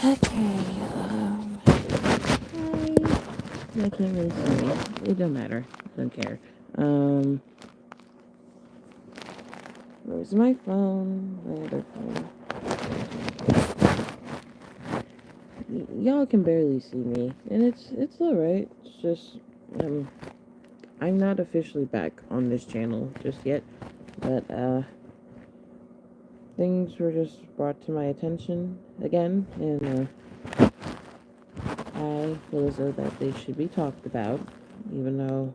Okay, I can't really see me. It don't matter. Don't care. Um, where's my phone? My other phone. Y'all can barely see me, and it's all right. It's just I'm not officially back on this channel just yet, but things were just brought to my attention again, and I feel as though that they should be talked about, even though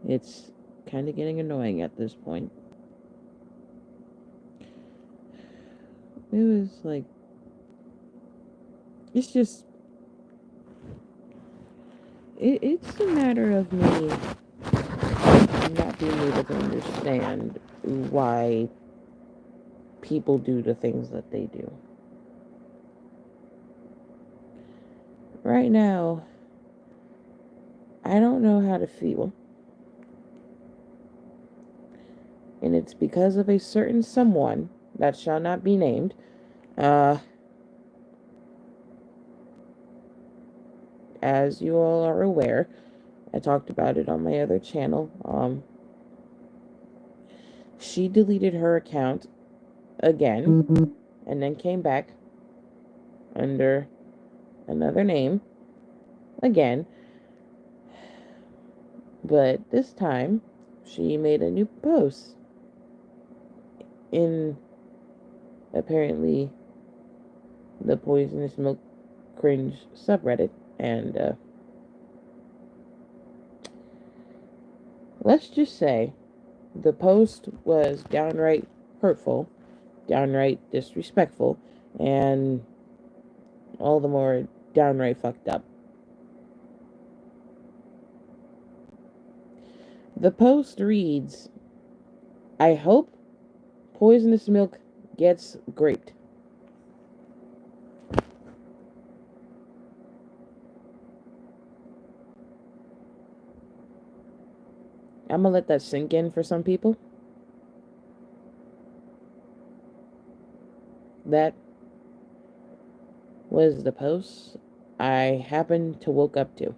it's kind of getting annoying at this point. It was like, it's just, it's a matter of me not being able to understand why people do the things that they do. Right now, I don't know how to feel. And it's because of a certain someone that shall not be named. As you all are aware, I talked about it on my other channel. She deleted her account again and then came back under another name again. But this time, she made a new post in apparently the Poisonous Milk Cringe subreddit, and let's just say the post was downright hurtful, downright disrespectful, and all the more downright fucked up. The post reads, "I hope Poisonous Milk gets graped." I'm gonna let that sink in for some people. That was the post I happened to woke up to.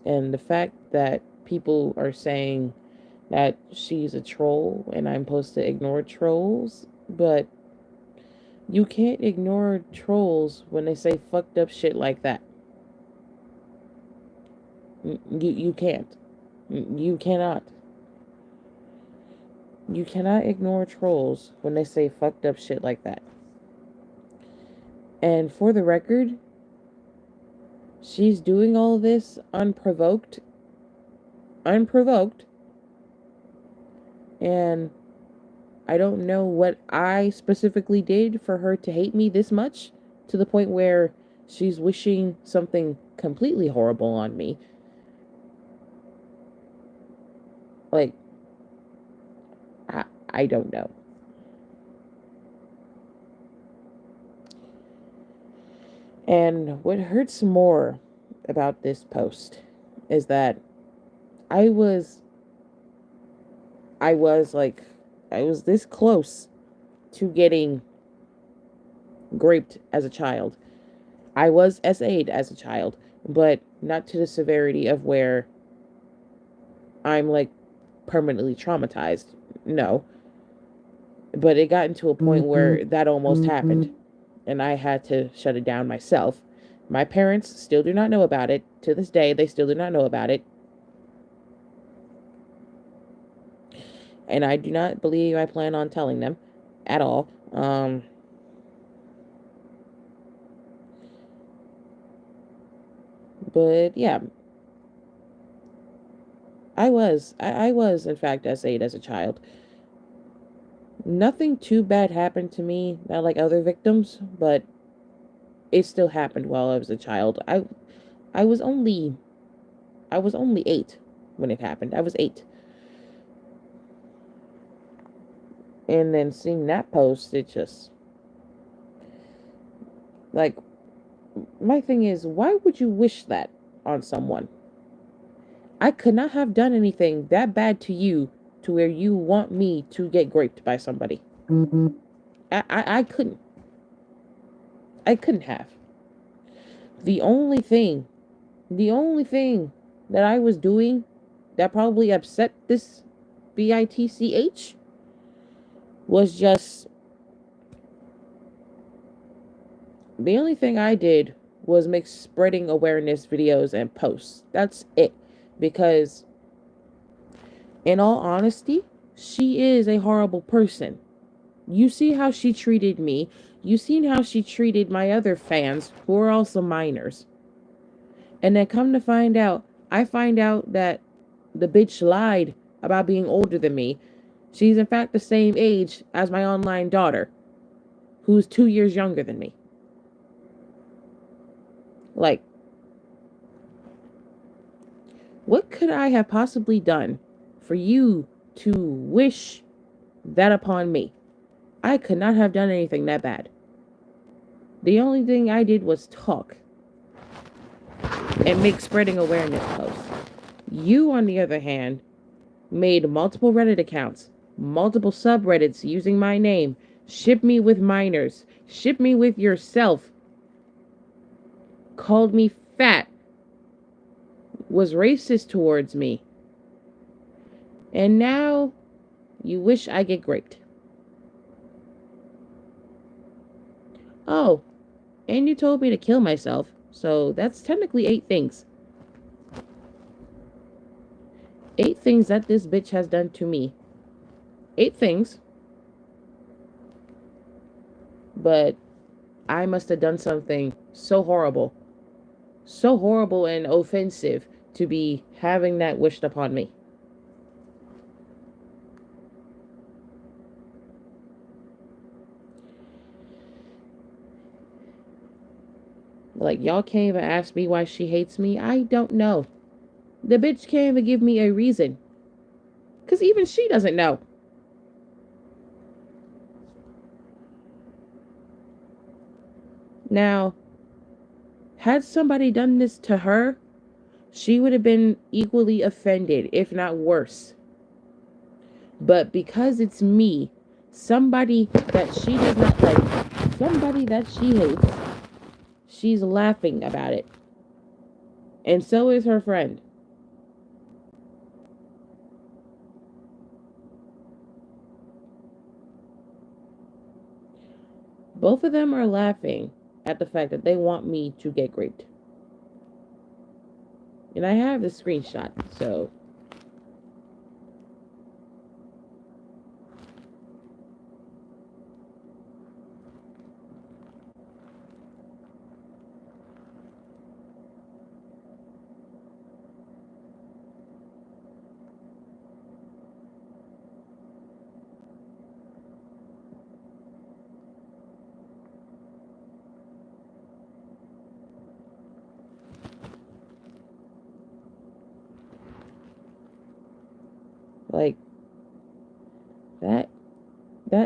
And the fact that people are saying that she's a troll and I'm supposed to ignore trolls, but you can't ignore trolls when they say fucked up shit like that. You can't. You cannot. You cannot ignore trolls when they say fucked up shit like that. And for the record, she's doing all this unprovoked. And I don't know what I specifically did for her to hate me this much, to the point where she's wishing something completely horrible on me. Like, I don't know. And what hurts more about this post is that I was this close to getting graped as a child. I was SA'd as a child, but not to the severity of where I'm like permanently traumatized. No. But it got into a point where that almost happened, and I had to shut it down myself. My parents still do not know about it. To this day, they still do not know about it. And I do not believe I plan on telling them at all. But yeah, I was in fact SA'd as a child. Nothing too bad happened to me, not like other victims, but it still happened while I was a child. I was only 8 when it happened. I was 8. And then seeing that post, it just, like, my thing is, why would you wish that on someone? I could not have done anything that bad to you to where you want me to get raped by somebody. I couldn't. I couldn't have. The only thing, the only thing that I was doing that probably upset this bitch was just the only thing I did was make spreading awareness videos and posts. That's it. Because, in all honesty, she is a horrible person. You see how she treated me. You seen how she treated my other fans who are also minors. And then come to find out, I find out that the bitch lied about being older than me. She's in fact the same age as my online daughter, who's 2 years younger than me. Like, what could I have possibly done for you to wish that upon me? I could not have done anything that bad. The only thing I did was talk and make spreading awareness posts. You, on the other hand, made multiple Reddit accounts, multiple subreddits using my name, ship me with minors, ship me with yourself, called me fat, was racist towards me, and now you wish I get raped. Oh, and you told me to kill myself, so that's technically 8 things. 8 things that this bitch has done to me. 8 things. But I must have done something so horrible and offensive to be having that wished upon me. Like, y'all can't even ask me why she hates me. I don't know. The bitch can't even give me a reason. Because even she doesn't know. Now, had somebody done this to her, she would have been equally offended, if not worse. But because it's me, somebody that she does not like, somebody that she hates, she's laughing about it. And so is her friend. Both of them are laughing at the fact that they want me to get raped. And I have the screenshot, so... Like, that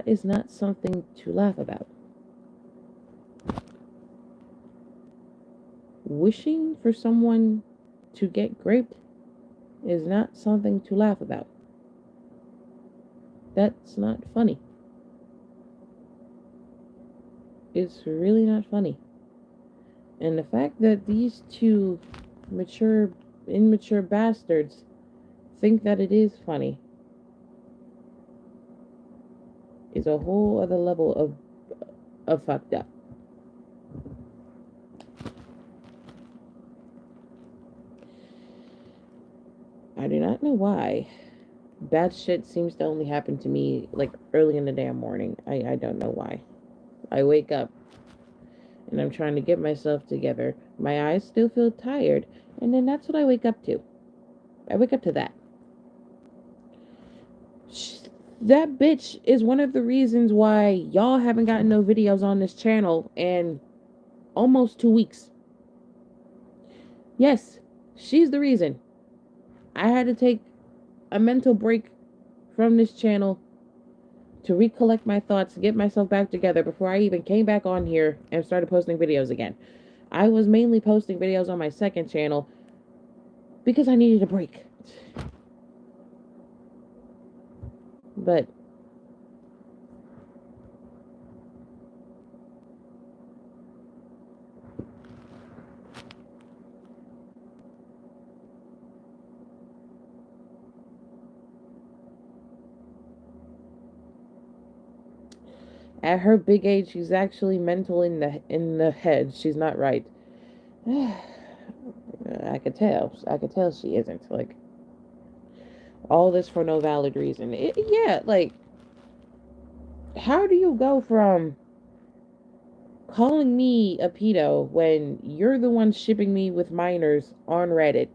is not something to laugh about. Wishing for someone to get raped is not something to laugh about. That's not funny. It's really not funny. And the fact that these two immature bastards think that it is funny is a whole other level of fucked up. I do not know why. Bad shit seems to only happen to me like early in the damn morning. I don't know why. I wake up and I'm trying to get myself together. My eyes still feel tired, and then that's what I wake up to. I wake up to that. That bitch is one of the reasons why y'all haven't gotten no videos on this channel in almost 2 weeks. Yes, she's the reason. I had to take a mental break from this channel to recollect my thoughts, get myself back together before I even came back on here and started posting videos again. I was mainly posting videos on my second channel because I needed a break. But At her big age, she's actually mental in the head. She's not right. I could tell. I could tell she isn't. Like, all this for no valid reason. Yeah, like, how do you go from calling me a pedo when you're the one shipping me with minors on Reddit?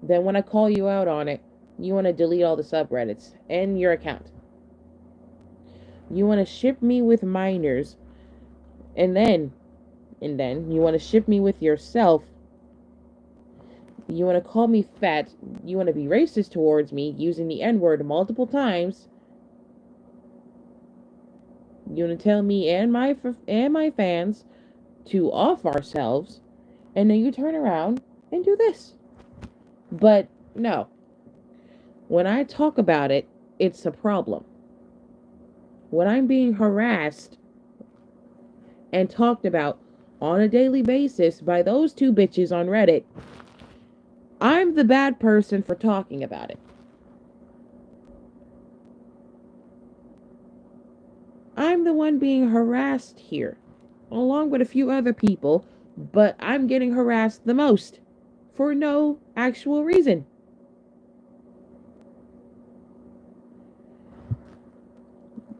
Then when I call you out on it, you want to delete all the subreddits and your account. You want to ship me with minors, and then you want to ship me with yourself. You want to call me fat. You want to be racist towards me using the N-word multiple times. You want to tell me and my fans to off ourselves, and then you turn around and do this. But no. When I talk about it, it's a problem. When I'm being harassed and talked about on a daily basis by those two bitches on Reddit, I'm the bad person for talking about it. I'm the one being harassed here, along with a few other people, but I'm getting harassed the most for no actual reason.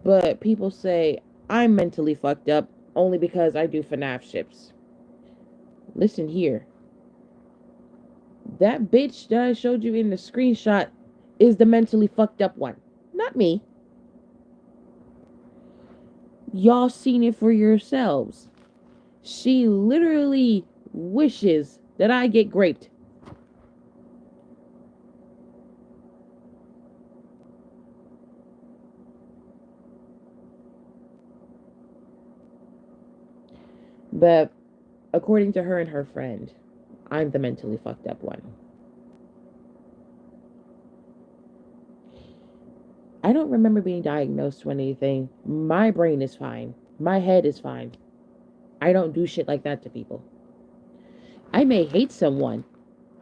But people say I'm mentally fucked up only because I do FNAF ships. Listen here. That bitch that I showed you in the screenshot is the mentally fucked up one, not me. Y'all seen it for yourselves. She literally wishes that I get raped. But according to her and her friend, I'm the mentally fucked up one. I don't remember being diagnosed with anything. My brain is fine. My head is fine. I don't do shit like that to people. I may hate someone,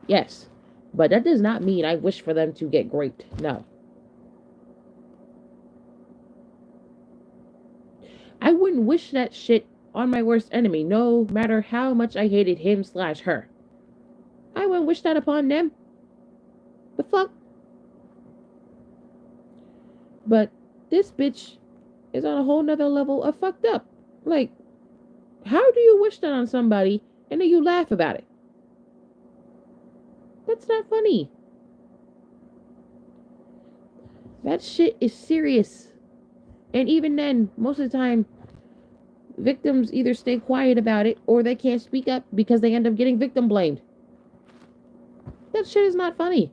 yes, but that does not mean I wish for them to get raped. No. I wouldn't wish that shit on my worst enemy, no matter how much I hated him/her. I wouldn't wish that upon them. The fuck? But this bitch is on a whole nother level of fucked up. Like, how do you wish that on somebody and then you laugh about it? That's not funny. That shit is serious. And even then, most of the time, victims either stay quiet about it or they can't speak up because they end up getting victim blamed. That shit is not funny.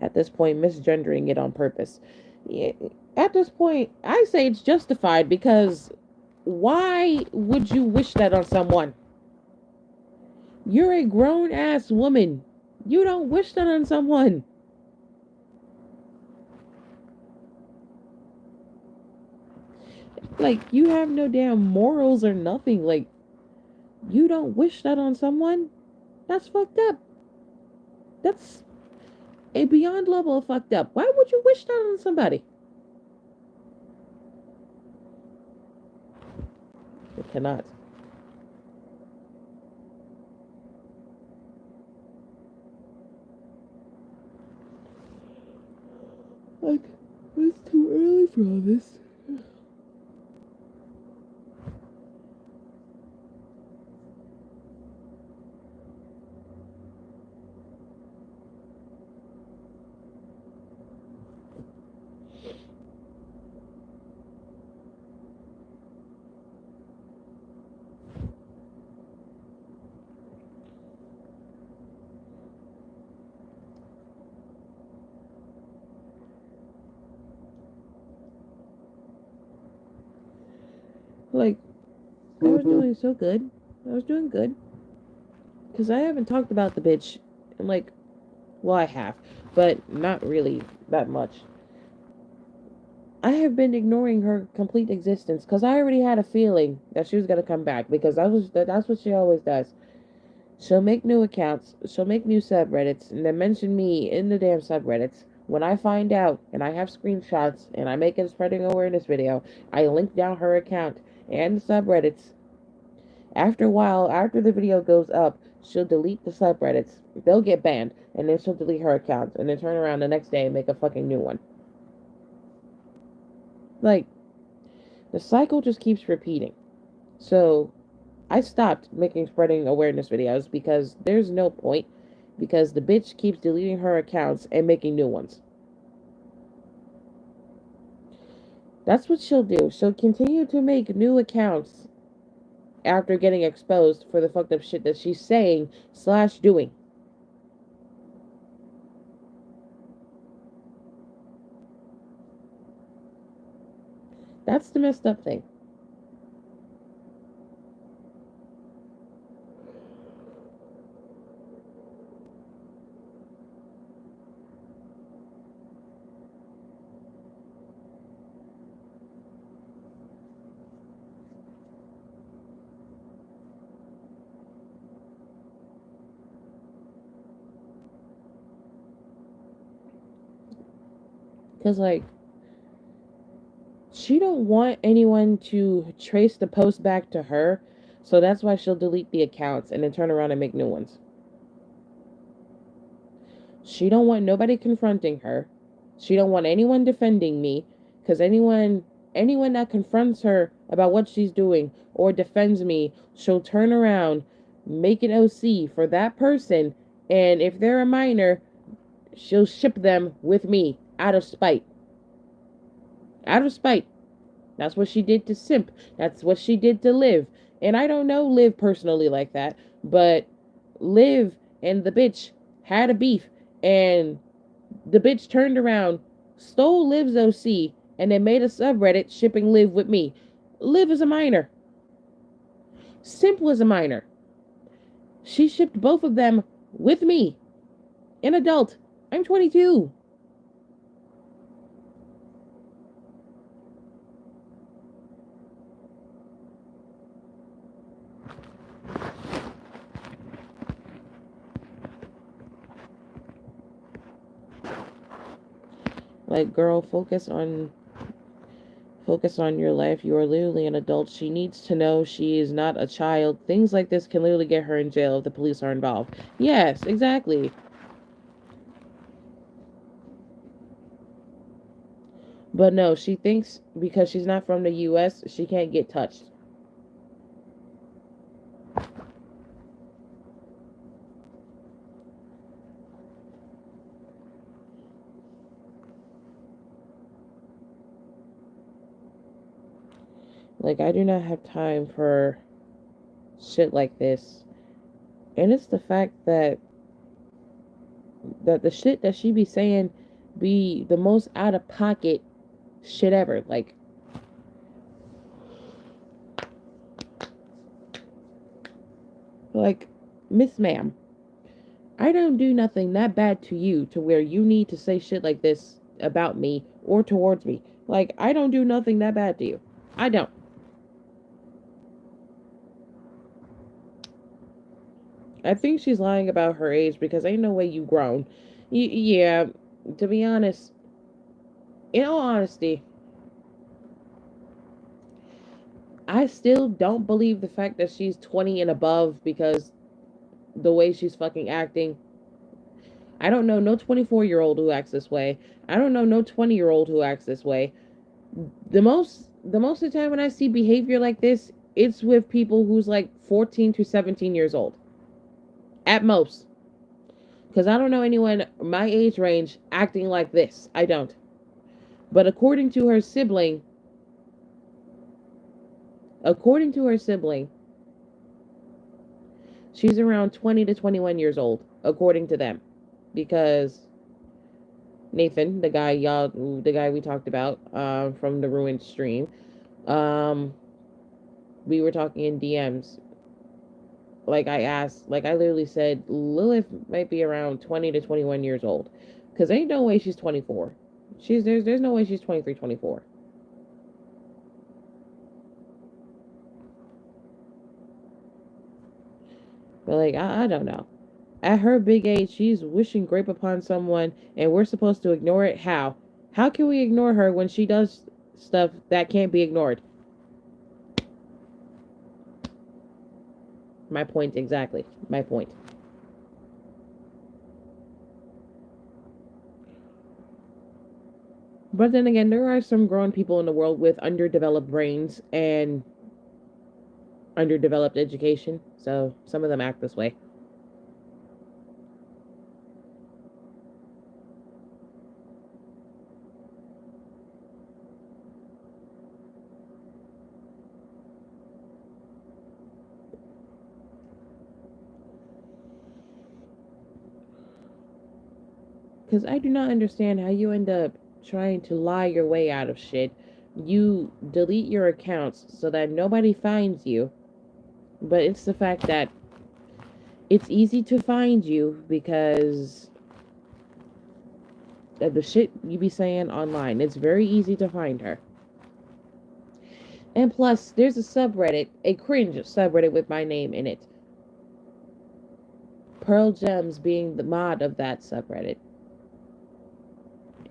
At this point, misgendering it on purpose. At this point, I say it's justified because why would you wish that on someone? You're a grown ass woman. You don't wish that on someone. Like, you have no damn morals or nothing. Like, you don't wish that on someone? That's fucked up. That's a beyond level of fucked up. Why would you wish that on somebody? I cannot. Like, it's too early for all this. Like, I was doing so good. I was doing good. Because I haven't talked about the bitch in, like, well, I have, but not really that much. I have been ignoring her complete existence because I already had a feeling that she was gonna come back because that's what she always does. She'll make new accounts, she'll make new subreddits, and then mention me in the damn subreddits. When I find out, and I have screenshots, and I make a spreading awareness video, I link down her account and the subreddits. After a while, after the video goes up, she'll delete the subreddits. They'll get banned, and then she'll delete her account, and then turn around the next day and make a fucking new one. Like, the cycle just keeps repeating. So, I stopped making spreading awareness videos because there's no point. Because the bitch keeps deleting her accounts and making new ones. That's what she'll do. She'll continue to make new accounts after getting exposed for the fucked up shit that she's saying / doing. That's the messed up thing. Because, like, she don't want anyone to trace the post back to her, so that's why she'll delete the accounts and then turn around and make new ones. She don't want nobody confronting her. She don't want anyone defending me, because anyone that confronts her about what she's doing or defends me, she'll turn around, make an OC for that person, and if they're a minor, she'll ship them with me out of spite. Out of spite. That's what she did to Simp. That's what she did to Liv. And I don't know Liv personally like that, but Liv and the bitch had a beef, and the bitch turned around, stole Liv's OC, and then made a subreddit shipping Liv with me. Liv is a minor. Simp was a minor. She shipped both of them with me. An adult. I'm 22. Like, girl, focus on your life. You are literally an adult. She needs to know she is not a child. Things like this can literally get her in jail if the police are involved. Yes, exactly. But no, she thinks because she's not from the US, she can't get touched. Like, I do not have time for shit like this. And it's the fact that the shit that she be saying be the most out of pocket shit ever. Like, Miss Ma'am, I don't do nothing that bad to you to where you need to say shit like this about me or towards me. Like, I don't do nothing that bad to you. I don't. I think she's lying about her age because ain't no way you grown. Yeah, to be honest, in all honesty, I still don't believe the fact that she's 20 and above because the way she's fucking acting. I don't know no 24-year-old who acts this way. I don't know no 20-year-old who acts this way. The most of the time when I see behavior like this, it's with people who's like 14 to 17 years old. At most. Because I don't know anyone my age range acting like this. I don't. But according to her sibling, she's around 20 to 21 years old, according to them. Because Nathan, the guy we talked about from the Ruined stream, we were talking in DMs. Like I literally said, Lilith might be around 20 to 21 years old. Because ain't no way she's 24. There's no way she's 23, 24. But like, I don't know. At her big age, she's wishing grape upon someone, and we're supposed to ignore it? How? How can we ignore her when she does stuff that can't be ignored? My point exactly. My point. But then again, there are some grown people in the world with underdeveloped brains and underdeveloped education, so some of them act this way. Because I do not understand how you end up trying to lie your way out of shit. You delete your accounts so that nobody finds you, but it's the fact that it's easy to find you because of the shit you be saying online. It's very easy to find her. And plus, there's a subreddit, a cringe subreddit with my name in it. Pearl Gems being the mod of that subreddit.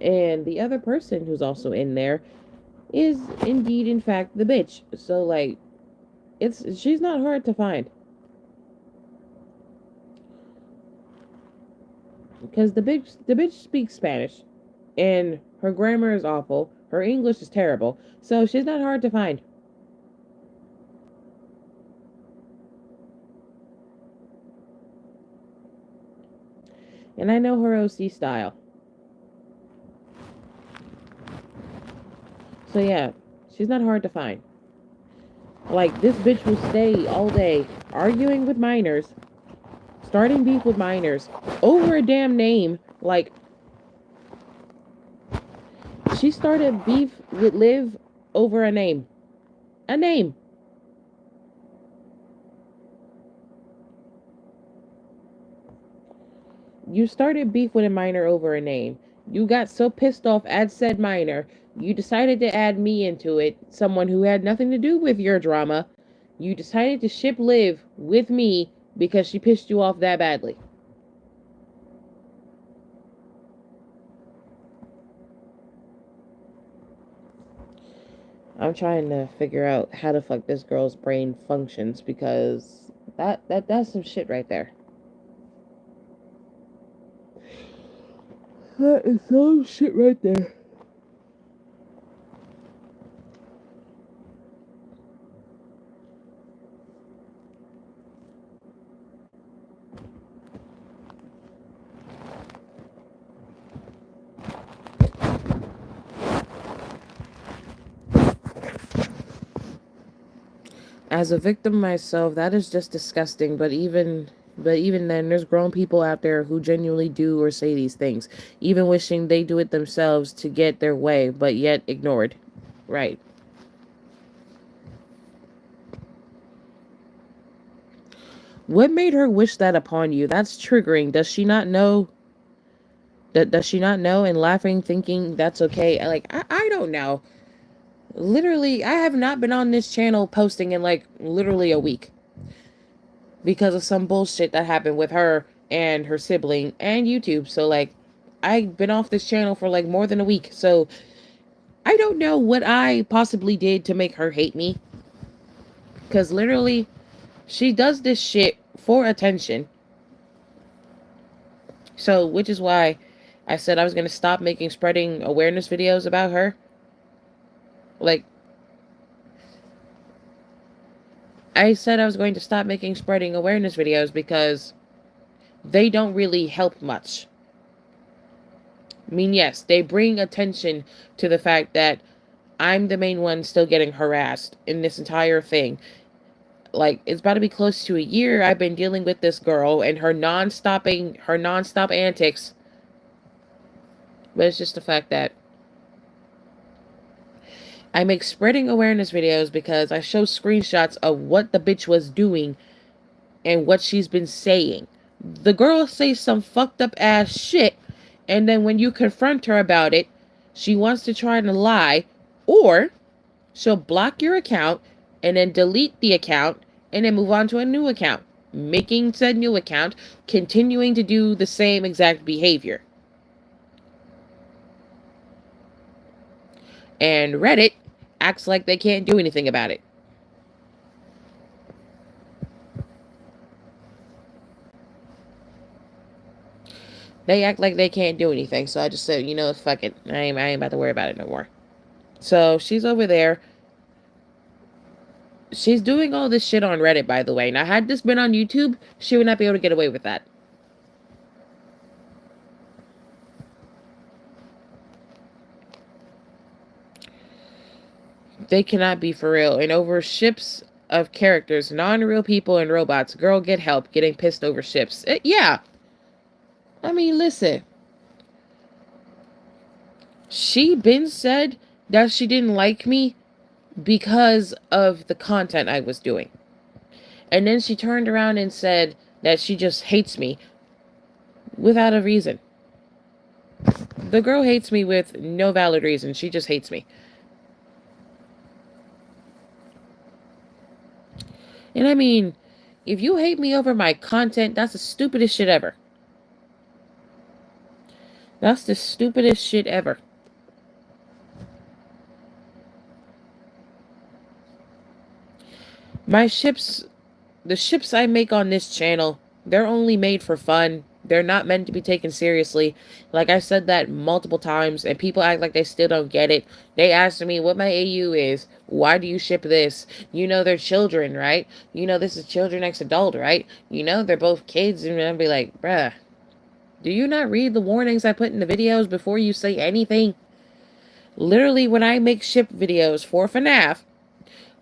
And the other person who's also in there is indeed, in fact, the bitch. So, like, she's not hard to find. Because the bitch speaks Spanish, and her grammar is awful. Her English is terrible. So she's not hard to find. And I know her OC style. So yeah, she's not hard to find. Like, this bitch will stay all day arguing with minors, starting beef with minors over a damn name. Like, she started beef with Liv over a name. A name. You started beef with a minor over a name. You got so pissed off at said minor, you decided to add me into it, someone who had nothing to do with your drama. You decided to ship Liv with me because she pissed you off that badly. I'm trying to figure out how the fuck this girl's brain functions because that's some shit right there. That is some shit right there. As a victim myself, that is just disgusting. But even then, there's grown people out there who genuinely do or say these things, even wishing they do it themselves to get their way, but yet ignored. Right. What made her wish that upon you? That's triggering. Does she not know? Does she not know and laughing, thinking that's okay? Like, I don't know. Literally, I have not been on this channel posting in like literally a week because of some bullshit that happened with her and her sibling and YouTube. So like, I've been off this channel for like more than a week. So I don't know what I possibly did to make her hate me. Because literally, she does this shit for attention. So, which is why I said I was going to stop making spreading awareness videos about her. Like, I said I was going to stop making spreading awareness videos because they don't really help much. I mean, yes, they bring attention to the fact that I'm the main one still getting harassed in this entire thing. Like, it's about to be close to a year I've been dealing with this girl and her non-stop antics. But it's just the fact that I make spreading awareness videos because I show screenshots of what the bitch was doing and what she's been saying. The girl says some fucked up ass shit, and then when you confront her about it, she wants to try to lie, or she'll block your account and then delete the account and then move on to a new account. making said new account, continuing to do the same exact behavior. And Reddit acts like they can't do anything about it. They act like they can't do anything. So I just said, you know, fuck it. I ain't about to worry about it no more. So she's over there. She's doing all this shit on Reddit, by the way. Now, had this been on YouTube, she would not be able to get away with that. They cannot be for real. And over ships of characters, non-real people and robots, girl, get help getting pissed over ships. Yeah. I mean, listen. She been said that she didn't like me because of the content I was doing. And then she turned around and said that she just hates me without a reason. The girl hates me with no valid reason. She just hates me. And I mean, if you hate me over my content, that's the stupidest shit ever. That's the stupidest shit ever. My ships, the ships I make on this channel, they're only made for fun. They're not meant to be taken seriously. Like I said that multiple times, and people act like they still don't get it. They asked me what my AU is. Why do you ship this? You know they're children, right? You know this is children x adult, right? You know they're both kids, and I'd be like, bruh, do you not read the warnings I put in the videos before you say anything? Literally, when I make ship videos for FNAF,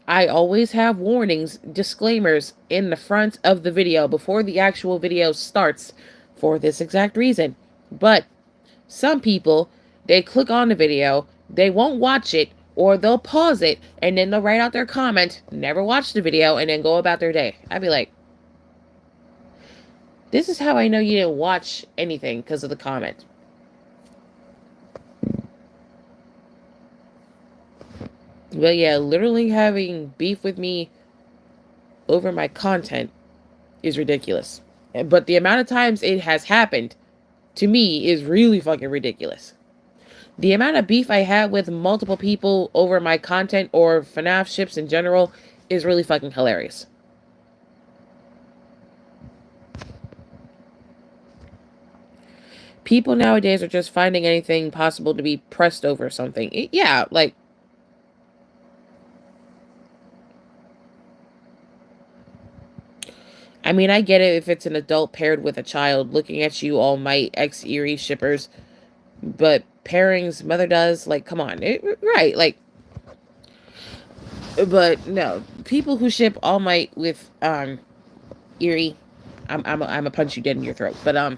I always have warnings, disclaimers in the front of the video before the actual video starts for this exact reason. But some people, they click on the video, they won't watch it, or they'll pause it, and then they'll write out their comment, never watch the video, and then go about their day. I'd be like, this is how I know you didn't watch anything because of the comment. But yeah, literally having beef with me over my content is ridiculous. But the amount of times it has happened to me is really fucking ridiculous. The amount of beef I had with multiple people over my content or FNAF ships in general is really fucking hilarious. People nowadays are just finding anything possible to be pressed over something. Yeah, like, I mean, I get it if it's an adult paired with a child looking at you all might ex-Eerie shippers, but pairings mother does, like, come on. Right, like, but no, people who ship All Might with Eerie, I'm a punch you dead in your throat. But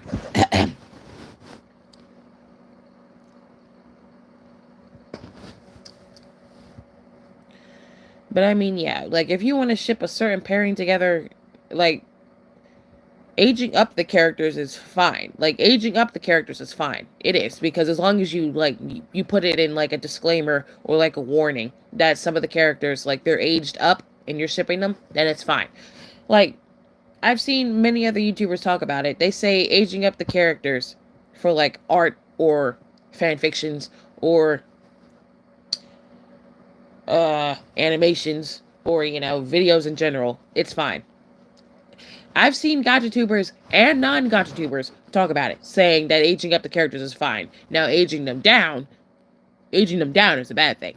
but I mean, yeah, like if you want to ship a certain pairing together, like aging up the characters is fine. Like aging up the characters is fine. It is, because as long as you like you put it in like a disclaimer or like a warning that some of the characters like they're aged up and you're shipping them, then it's fine. Like I've seen many other YouTubers talk about it. They say aging up the characters for like art or fan fictions or animations or, you know, videos in general, it's fine. I've seen gotchatubers and non-gotchatubers talk about it, saying that aging up the characters is fine. Now aging them down is a bad thing.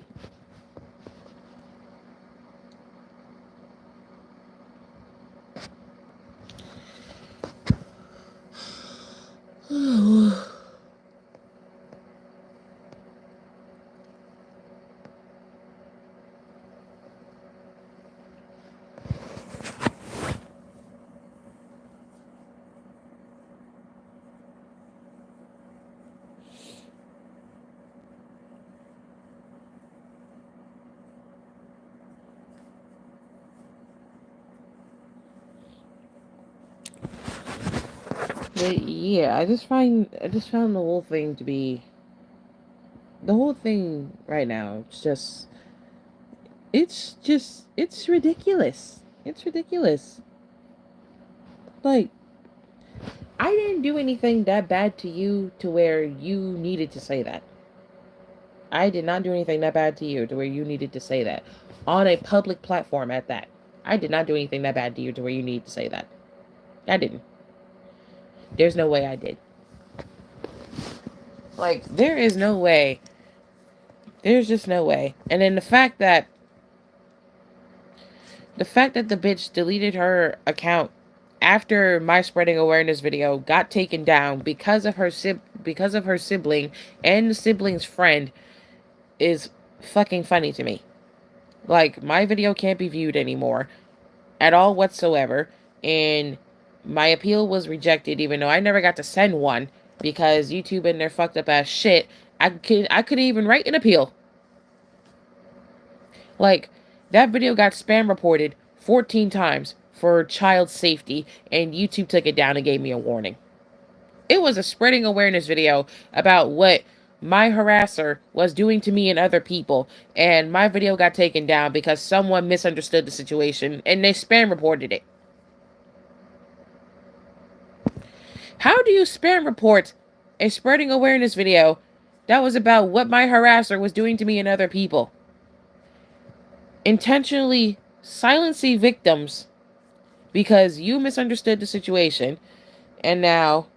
But yeah, I just found the whole thing to be the whole thing right now. It's ridiculous. It's ridiculous. Like, I didn't do anything that bad to you to where you needed to say that. I did not do anything that bad to you to where you needed to say that. On a public platform at that. I did not do anything that bad to you to where you need to say that. I didn't. There's no way I did. Like, there is no way. There's just no way. And then the fact that the bitch deleted her account after my spreading awareness video got taken down because of her sibling and the sibling's friend is fucking funny to me. Like, my video can't be viewed anymore at all whatsoever, and my appeal was rejected even though I never got to send one because YouTube and their fucked up ass shit. I could even write an appeal. Like, that video got spam reported 14 times for child safety, and YouTube took it down and gave me a warning. It was a spreading awareness video about what my harasser was doing to me and other people, and my video got taken down because someone misunderstood the situation and they spam reported it. How do you spam report a spreading awareness video that was about what my harasser was doing to me and other people? Intentionally silencing victims because you misunderstood the situation, and now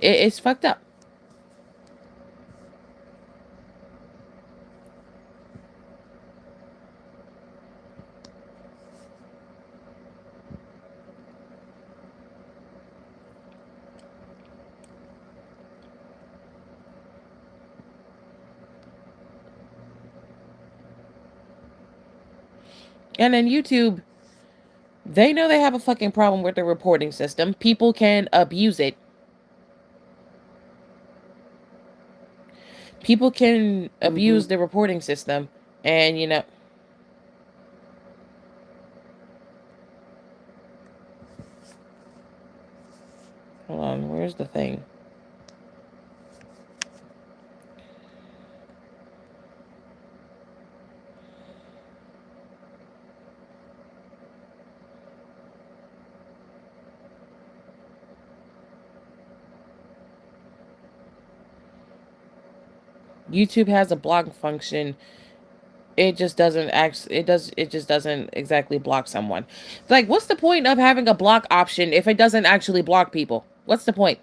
it's fucked up. And then YouTube, they know they have a fucking problem with the reporting system. People can abuse it. People can abuse the reporting system. And, you know... Hold on, where's the thing? YouTube has a block function. It just doesn't it just doesn't exactly block someone. Like, what's the point of having a block option if it doesn't actually block people? What's the point?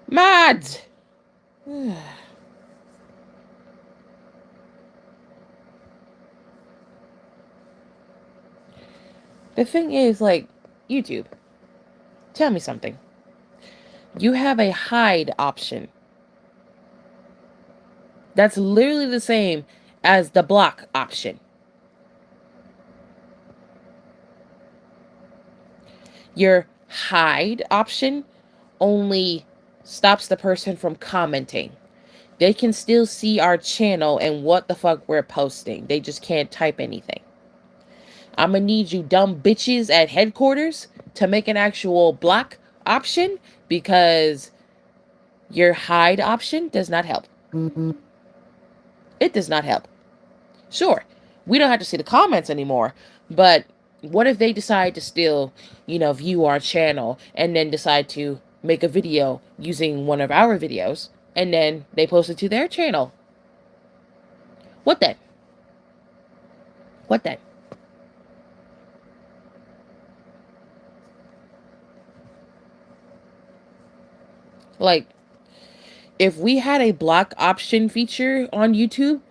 Mods! The thing is, like, YouTube, tell me something. You have a hide option. That's literally the same as the block option. Your hide option only stops the person from commenting. They can still see our channel and what the fuck we're posting. They just can't type anything. I'm gonna need you dumb bitches at headquarters to make an actual block option because your hide option does not help. It does not help. Sure, we don't have to see the comments anymore, but what if they decide to still, view our channel and then decide to make a video using one of our videos and then they post it to their channel? What then? What then? Like, if we had a block option feature on YouTube,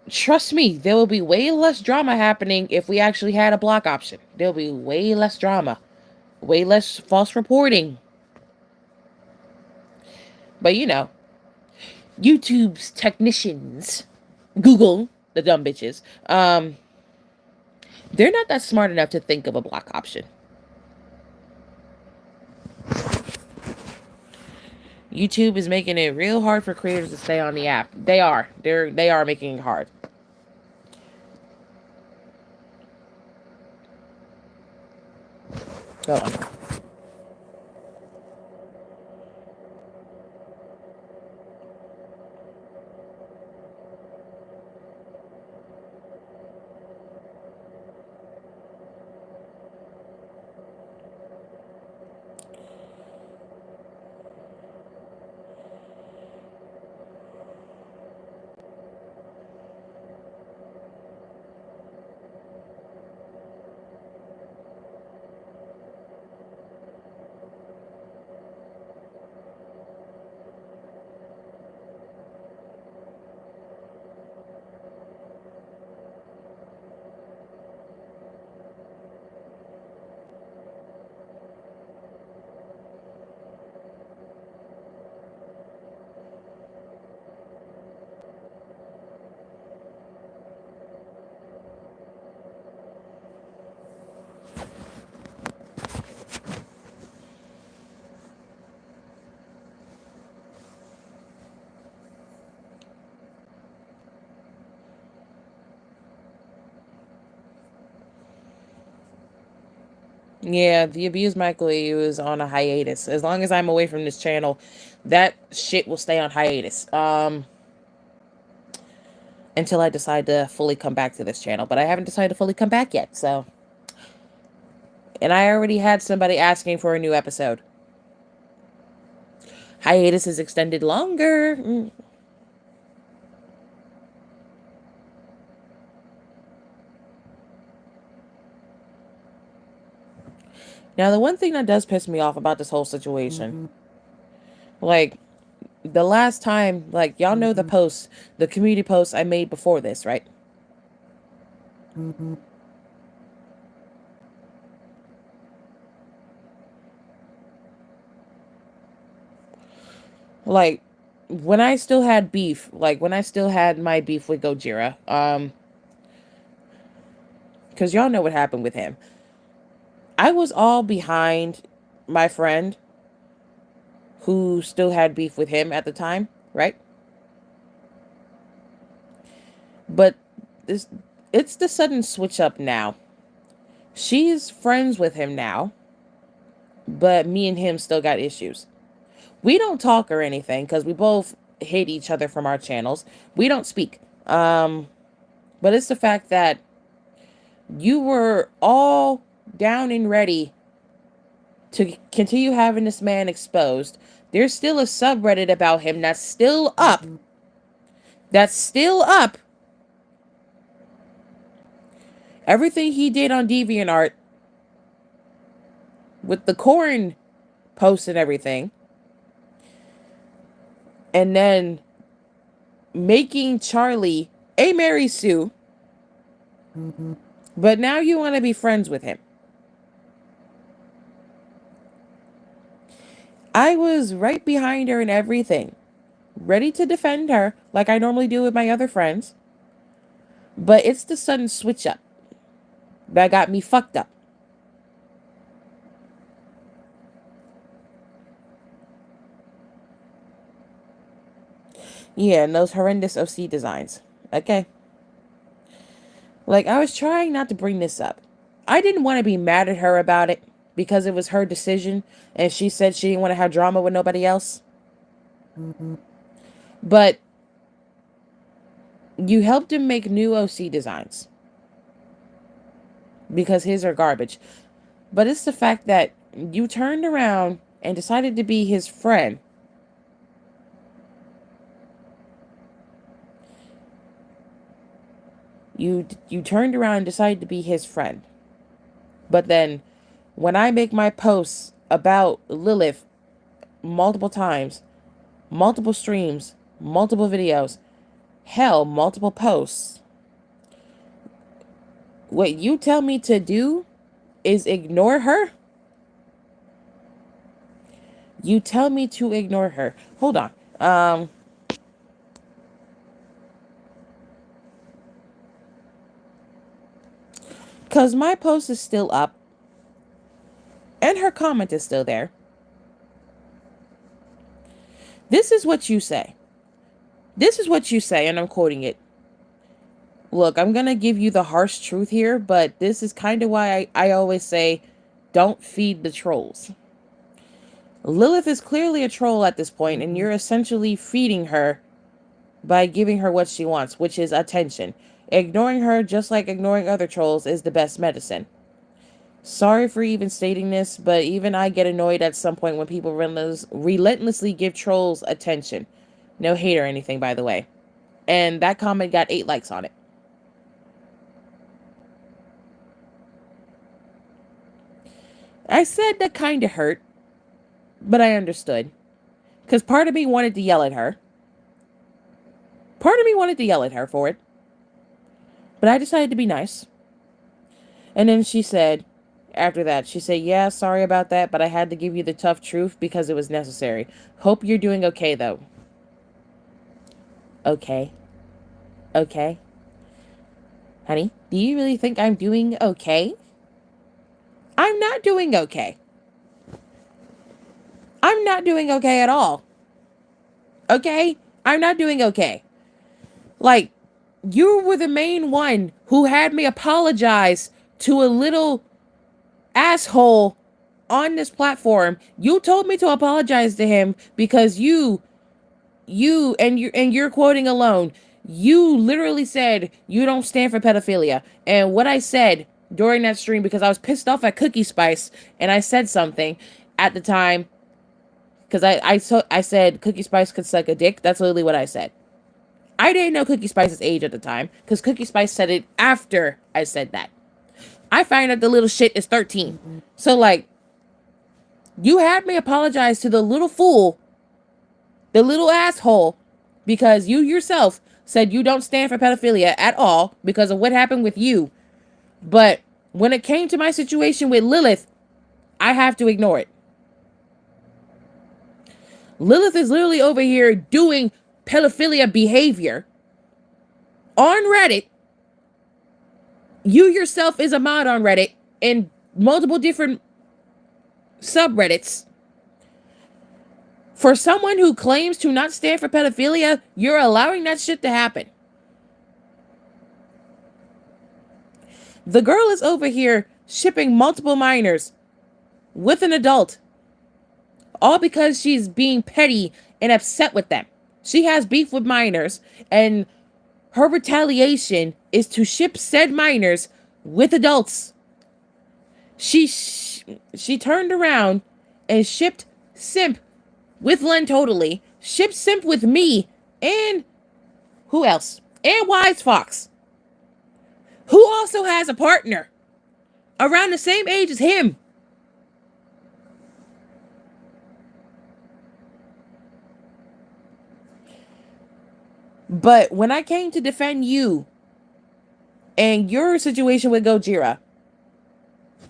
trust me, there will be way less drama happening if we actually had a block option. There'll be way less drama, way less false reporting. But YouTube's technicians, Google, the dumb bitches, they're not that smart enough to think of a block option. YouTube is making it real hard for creators to stay on the app. They are. They are making it hard. Go on. Yeah, the abused Michael EU is on a hiatus. As long as I'm away from this channel, that shit will stay on hiatus. Until I decide to fully come back to this channel. But I haven't decided to fully come back yet, so. And I already had somebody asking for a new episode. Hiatus is extended longer. Now, the one thing that does piss me off about this whole situation, like, the last time, like, y'all know the posts, the community posts I made before this, right? Like, when I still had beef, like, when I still had my beef with Gojira, because y'all know what happened with him. I was all behind my friend who still had beef with him at the time, right? But it's the sudden switch up now. She's friends with him now, but me and him still got issues. We don't talk or anything because we both hate each other from our channels. We don't speak. But it's the fact that you were all down and ready to continue having this man exposed. There's still a subreddit about him that's still up. That's still up. Everything he did on DeviantArt with the corn posts and everything. And then making Charlie a Mary Sue. But now you want to be friends with him. I was right behind her and everything. Ready to defend her like I normally do with my other friends. But it's the sudden switch up that got me fucked up. Yeah, and those horrendous OC designs. Okay. Like, I was trying not to bring this up. I didn't want to be mad at her about it because it was her decision and she said she didn't want to have drama with nobody else. But you helped him make new OC designs because his are garbage. But it's the fact that you turned around and decided to be his friend. You turned around and decided to be his friend. But then when I make my posts about Lilith multiple times, multiple streams, multiple videos, hell, multiple posts, what you tell me to do is ignore her? You tell me to ignore her. Hold on. Because my post is still up. And her comment is still there. This is what you say. This is what you say, and I'm quoting it. Look, I'm going to give you the harsh truth here, but this is kind of why I always say, don't feed the trolls. Lilith is clearly a troll at this point, and you're essentially feeding her by giving her what she wants, which is attention. Ignoring her, just like ignoring other trolls, is the best medicine. Sorry for even stating this, but even I get annoyed at some point when people relentlessly give trolls attention. No hate or anything, by the way. And that comment got 8 likes on it. I said that kind of hurt, but I understood. Because part of me wanted to yell at her. Part of me wanted to yell at her for it. But I decided to be nice. And then she said, after that, she said, yeah, sorry about that, but I had to give you the tough truth because it was necessary. Hope you're doing okay, though. Okay. Okay. Honey, do you really think I'm doing okay? I'm not doing okay. I'm not doing okay at all. Okay? I'm not doing okay. Like, you were the main one who had me apologize to a little asshole on this platform, you told me to apologize to him because you're quoting alone. You literally said you don't stand for pedophilia. And what I said during that stream, because I was pissed off at Cookie Spice, and I said something at the time, because I said Cookie Spice could suck a dick. That's literally what I said. I didn't know Cookie Spice's age at the time, because Cookie Spice said it after I said that. I find out the little shit is 13. So, like, you had me apologize to the little fool, the little asshole, because you yourself said you don't stand for pedophilia at all because of what happened with you. But when it came to my situation with Lilith, I have to ignore it. Lilith is literally over here doing pedophilia behavior on Reddit. You yourself is a mod on Reddit in multiple different subreddits. For someone who claims to not stand for pedophilia, you're allowing that shit to happen. The girl is over here shipping multiple minors with an adult, all because she's being petty and upset with them. She has beef with minors, and her retaliation is to ship said minors with adults. She turned around and shipped Simp with Len Totally, shipped Simp with me, and who else? And Wise Fox, who also has a partner around the same age as him. But when I came to defend you and your situation with Gojira,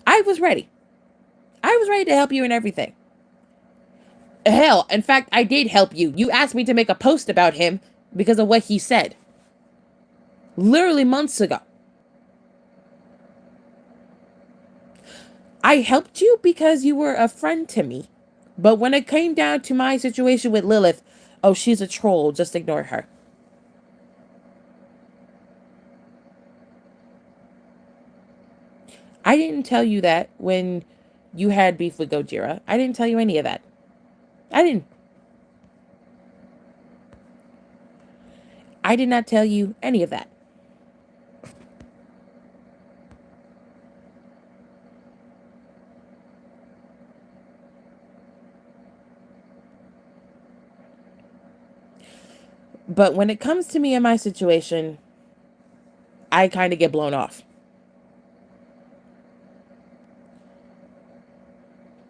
I was ready. I was ready to help you in everything. Hell, in fact, I did help you. You asked me to make a post about him because of what he said. Literally months ago. I helped you because you were a friend to me. But when it came down to my situation with Lilith, oh, she's a troll, just ignore her. I didn't tell you that when you had beef with Gojira. I didn't tell you any of that. I didn't. I did not tell you any of that. But when it comes to me and my situation, I kind of get blown off.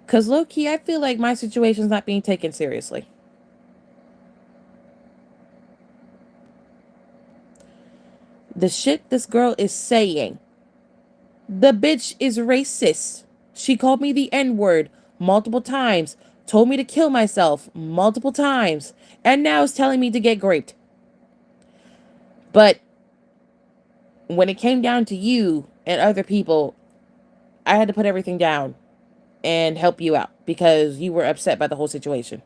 Because low-key, I feel like my situation's not being taken seriously. The shit this girl is saying. The bitch is racist. She called me the N-word multiple times. Told me to kill myself multiple times. And now is telling me to get raped. But when it came down to you and other people, I had to put everything down and help you out because you were upset by the whole situation.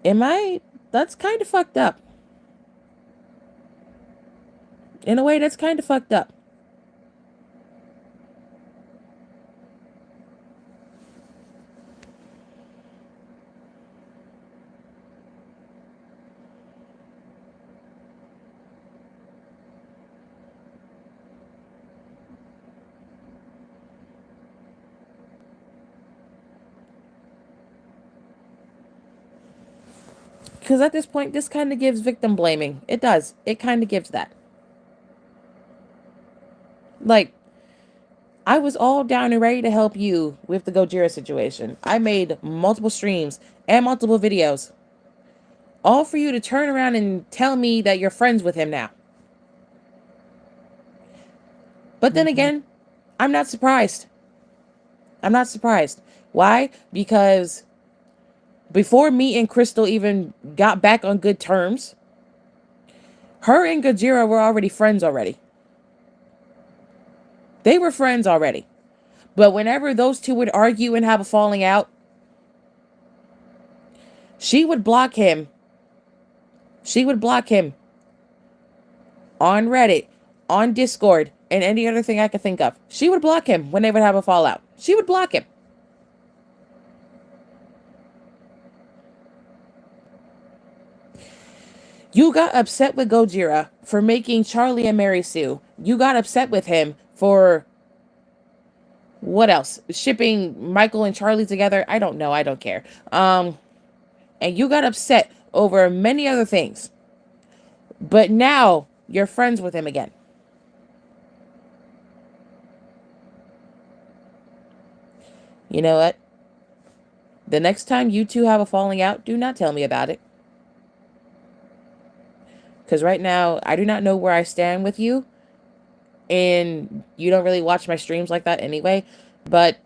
That's kind of fucked up. In a way, that's kind of fucked up. Because at this point, this kind of gives victim blaming. It does. It kind of gives that. Like, I was all down and ready to help you with the Gojira situation. I made multiple streams and multiple videos. All for you to turn around and tell me that you're friends with him now. But then again, I'm not surprised. I'm not surprised. Why? Because before me and Crystal even got back on good terms, her and Gojira were already friends already. They were friends already. But whenever those two would argue and have a falling out, she would block him. She would block him on Reddit on Discord and any other thing I could think of. She would block him when they would have a fallout. She would block him. You got upset with Gojira for making Charlie and Mary Sue. You got upset with him for what else? Shipping Michael and Charlie together? I don't know. I don't care. And you got upset over many other things. But now you're friends with him again. You know what? The next time you two have a falling out, do not tell me about it. Because right now, I do not know where I stand with you. And you don't really watch my streams like that anyway. But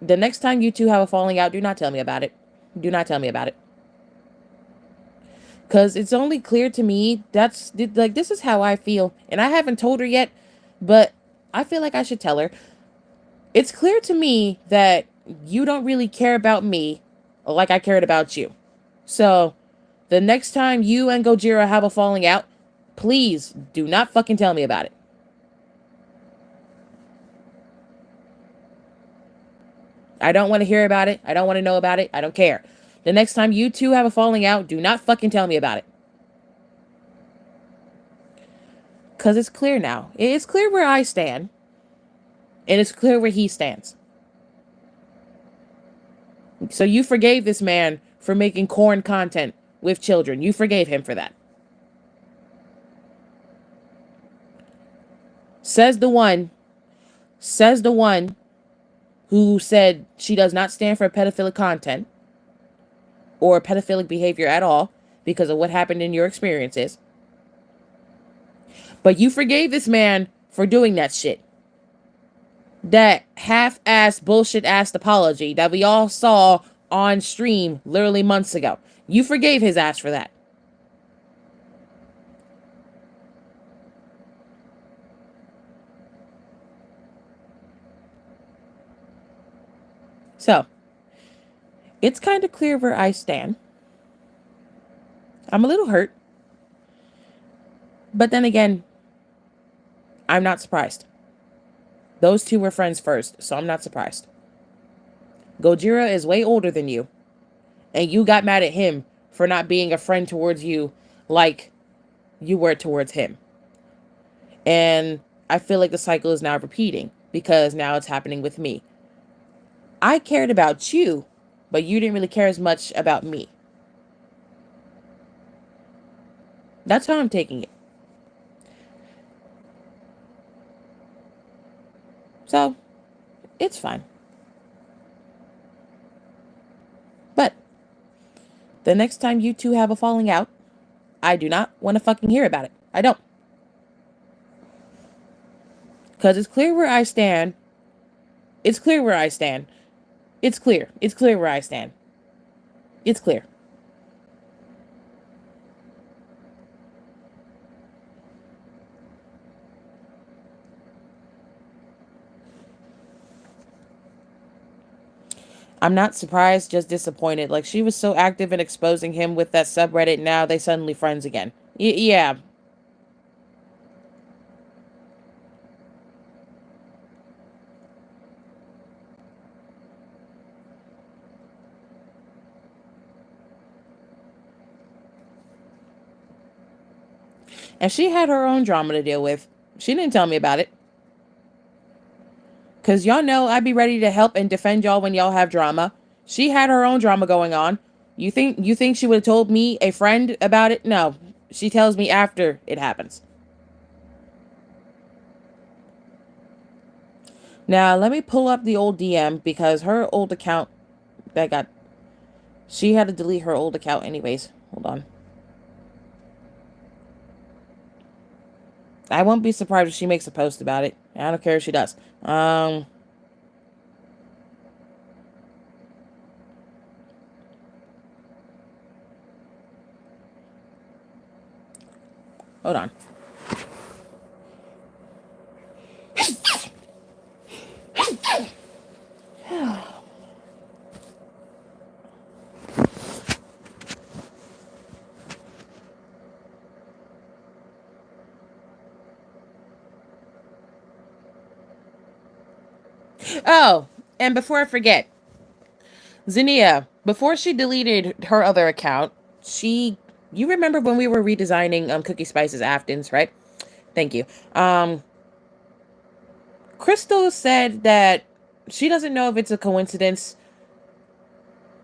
the next time you two have a falling out, do not tell me about it. Do not tell me about it. Because it's only clear to me, that's, like, this is how I feel. And I haven't told her yet, but I feel like I should tell her. It's clear to me that you don't really care about me like I cared about you. So, the next time you and Gojira have a falling out, please do not fucking tell me about it. I don't want to hear about it. I don't want to know about it. I don't care. The next time you two have a falling out, do not fucking tell me about it. Because it's clear now. It's clear where I stand. And it's clear where he stands. So you forgave this man for making corn content with children. You forgave him for that. Says the one who said she does not stand for pedophilic content or pedophilic behavior at all because of what happened in your experiences. But you forgave this man for doing that shit. That half-assed, bullshit-assed apology that we all saw on stream literally months ago. You forgave his ass for that. So, it's kind of clear where I stand. I'm a little hurt. But then again, I'm not surprised. Those two were friends first, so I'm not surprised. Gojira is way older than you. And you got mad at him for not being a friend towards you like you were towards him. And I feel like the cycle is now repeating because now it's happening with me. I cared about you, but you didn't really care as much about me. That's how I'm taking it. So, it's fine. But, the next time you two have a falling out, I do not want to fucking hear about it. I don't. Because it's clear where I stand. It's clear where I stand. It's clear. It's clear where I stand. It's clear. I'm not surprised, just disappointed. Like, she was so active in exposing him with that subreddit, now they suddenly friends again. Yeah. And she had her own drama to deal with. She didn't tell me about it. Because y'all know I'd be ready to help and defend y'all when y'all have drama. She had her own drama going on. You think she would have told me, a friend, about it? No. She tells me after it happens. Now, let me pull up the old DM because her old account she had to delete her old account anyways. Hold on. I won't be surprised if she makes a post about it. I don't care if she does. Hold on. Oh, and before I forget, Zinnia, before she deleted her other account, you remember when we were redesigning Cookie Spice's Aftons, right? Thank you. Um, Crystal said that she doesn't know if it's a coincidence.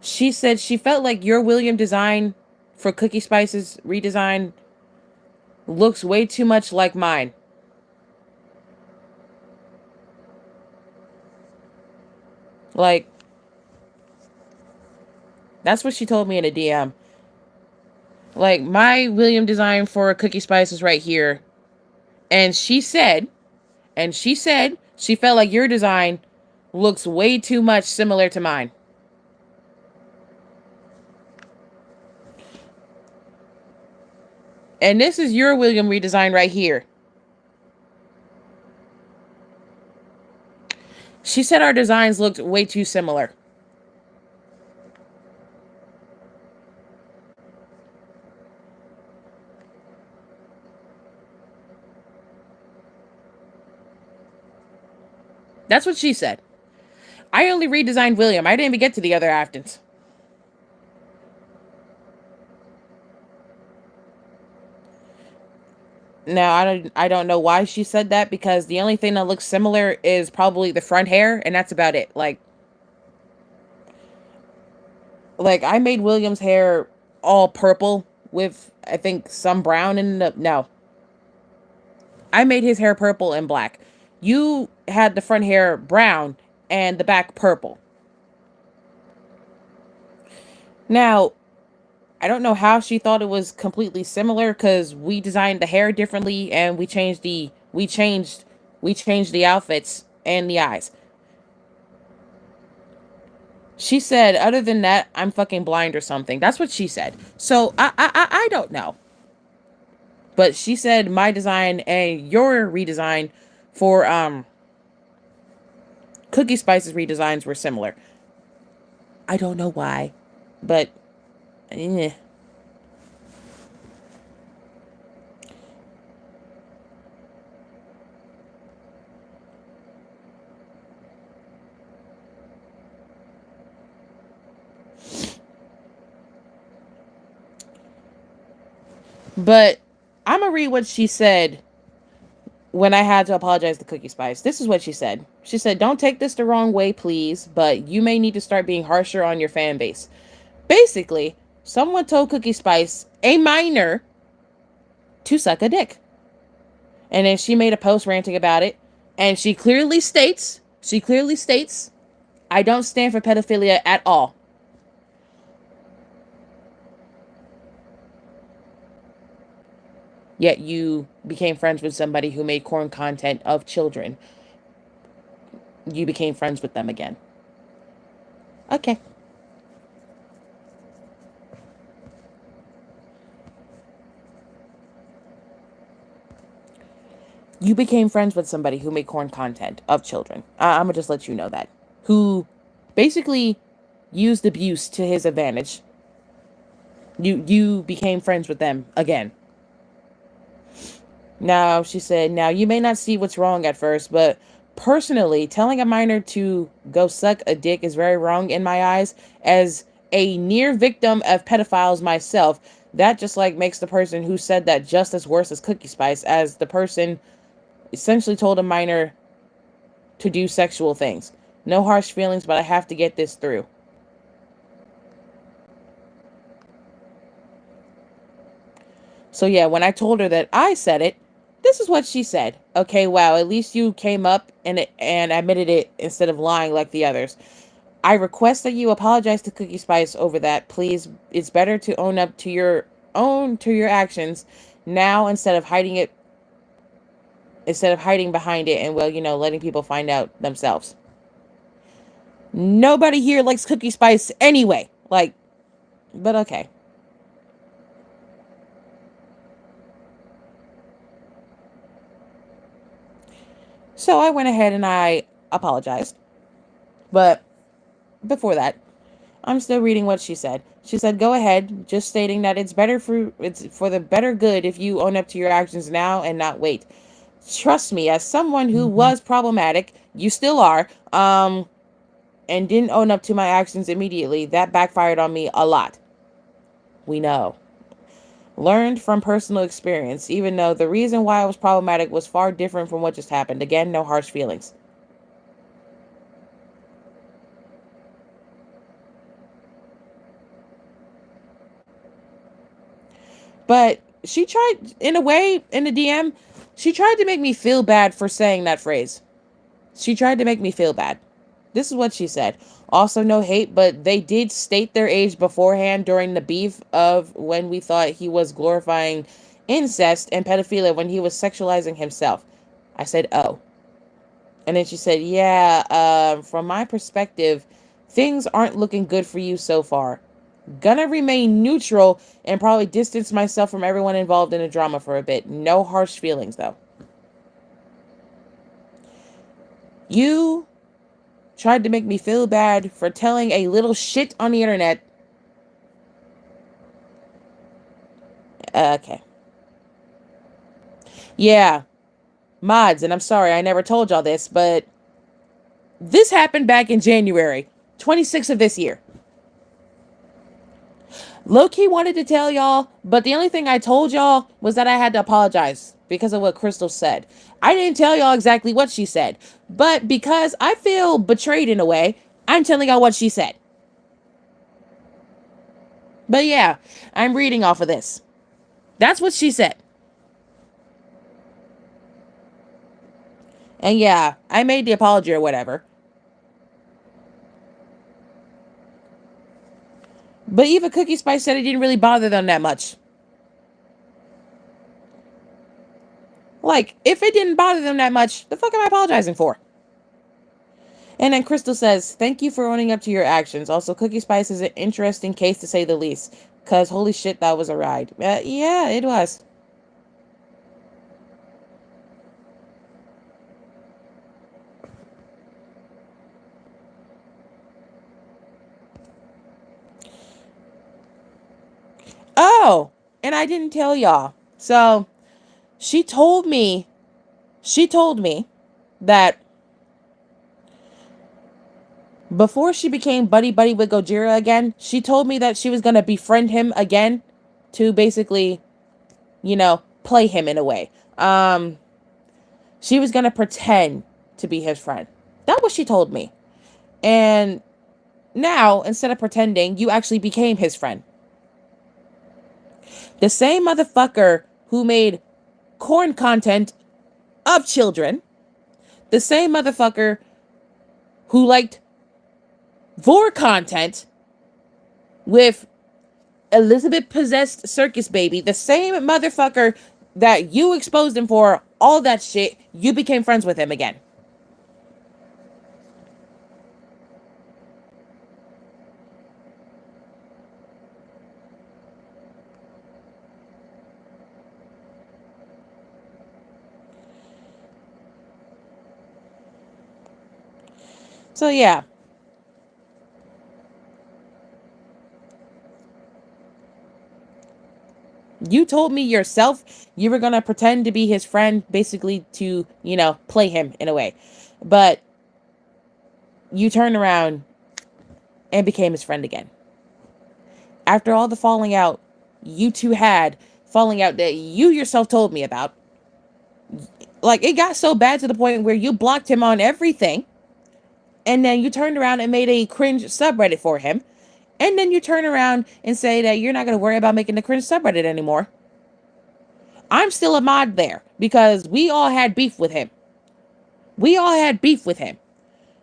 She said she felt like your William design for Cookie Spice's redesign looks way too much like mine. Like, that's what she told me in a DM. Like, my William design for Cookie Spice is right here. And she felt like your design looks way too much similar to mine. And this is your William redesign right here. She said our designs looked way too similar. That's what she said. I only redesigned William. I didn't even get to the other Aftons. Now, I don't know why she said that, because the only thing that looks similar is probably the front hair, and that's about it. Like I made William's hair all purple with, I think, some brown in the, no. I made his hair purple and black. You had the front hair brown and the back purple. Now, I don't know how she thought it was completely similar, because we designed the hair differently and we changed the outfits and the eyes. She said, other than that, I'm fucking blind or something. That's what she said. So I don't know. But she said my design and your redesign for Cookie Spice's redesigns were similar. I don't know why, but eh. But I'm gonna read what she said when I had to apologize to Cookie Spice. This is what she said. She said, "Don't take this the wrong way, please, but you may need to start being harsher on your fan base." Basically, someone told Cookie Spice, a minor, to suck a dick. And then she made a post ranting about it. And she clearly states, I don't stand for pedophilia at all. Yet you became friends with somebody who made porn content of children. You became friends with them again. Okay. You became friends with somebody who made porn content of children. I'm gonna just let you know that. Who basically used abuse to his advantage. You became friends with them again. Now, she said, now you may not see what's wrong at first, but personally, telling a minor to go suck a dick is very wrong in my eyes. As a near victim of pedophiles myself, that just like makes the person who said that just as worse as Cookie Spice, as the person essentially told a minor to do sexual things. No harsh feelings, but I have to get this through. So yeah, when I told her that I said it, this is what she said. Okay, wow, at least you came up and admitted it instead of lying like the others. I request that you apologize to Cookie Spice over that, please. It's better to own up to your actions now instead of hiding behind it and, well, letting people find out themselves. Nobody here likes Cookie Spice anyway. Like, but okay. So I went ahead and I apologized. But before that, I'm still reading what she said. She said, "Go ahead, just stating that it's for the better good if you own up to your actions now and not wait." trust me, as someone who was problematic, you still are, and didn't own up to my actions immediately, that backfired on me a lot. We know. Learned from personal experience, even though the reason why I was problematic was far different from what just happened. Again, no harsh feelings. But she tried, in a way, in the DM, she tried to make me feel bad for saying that phrase. She tried to make me feel bad. This is what she said. Also, no hate, but they did state their age beforehand during the beef of when we thought he was glorifying incest and pedophilia when he was sexualizing himself. I said, oh. And then she said, yeah, from my perspective, things aren't looking good for you so far. Gonna remain neutral and probably distance myself from everyone involved in the drama for a bit. No harsh feelings, though. You tried to make me feel bad for telling a little shit on the internet. Okay. Yeah. Mods, and I'm sorry I never told y'all this, but this happened back in January 26th of this year. Low-key wanted to tell y'all, but the only thing I told y'all was that I had to apologize because of what Crystal said. I didn't tell y'all exactly what she said, but because I feel betrayed in a way, I'm telling y'all what she said. But yeah, I'm reading off of this. That's what she said. And yeah, I made the apology or whatever. But even Cookie Spice said it didn't really bother them that much. Like, if it didn't bother them that much, the fuck am I apologizing for? And then Crystal says, thank you for owning up to your actions. Also, Cookie Spice is an interesting case to say the least. Because holy shit, that was a ride. Yeah, it was. Oh, and I didn't tell y'all. So, she told me that before she became buddy with Gojira again, she told me that she was going to befriend him again to basically, play him in a way. She was going to pretend to be his friend. That's what she told me. And now, instead of pretending, you actually became his friend. The same motherfucker who made corn content of children, the same motherfucker who liked vor content with Elizabeth possessed circus baby, the same motherfucker that you exposed him for all that shit, you became friends with him again. So yeah. You told me yourself you were going to pretend to be his friend, basically to, play him in a way. But you turned around and became his friend again. After all the falling out you two had, falling out that you yourself told me about, like, it got so bad to the point where you blocked him on everything. And then you turned around and made a cringe subreddit for him. And then you turn around and say that you're not going to worry about making the cringe subreddit anymore. I'm still a mod there because we all had beef with him.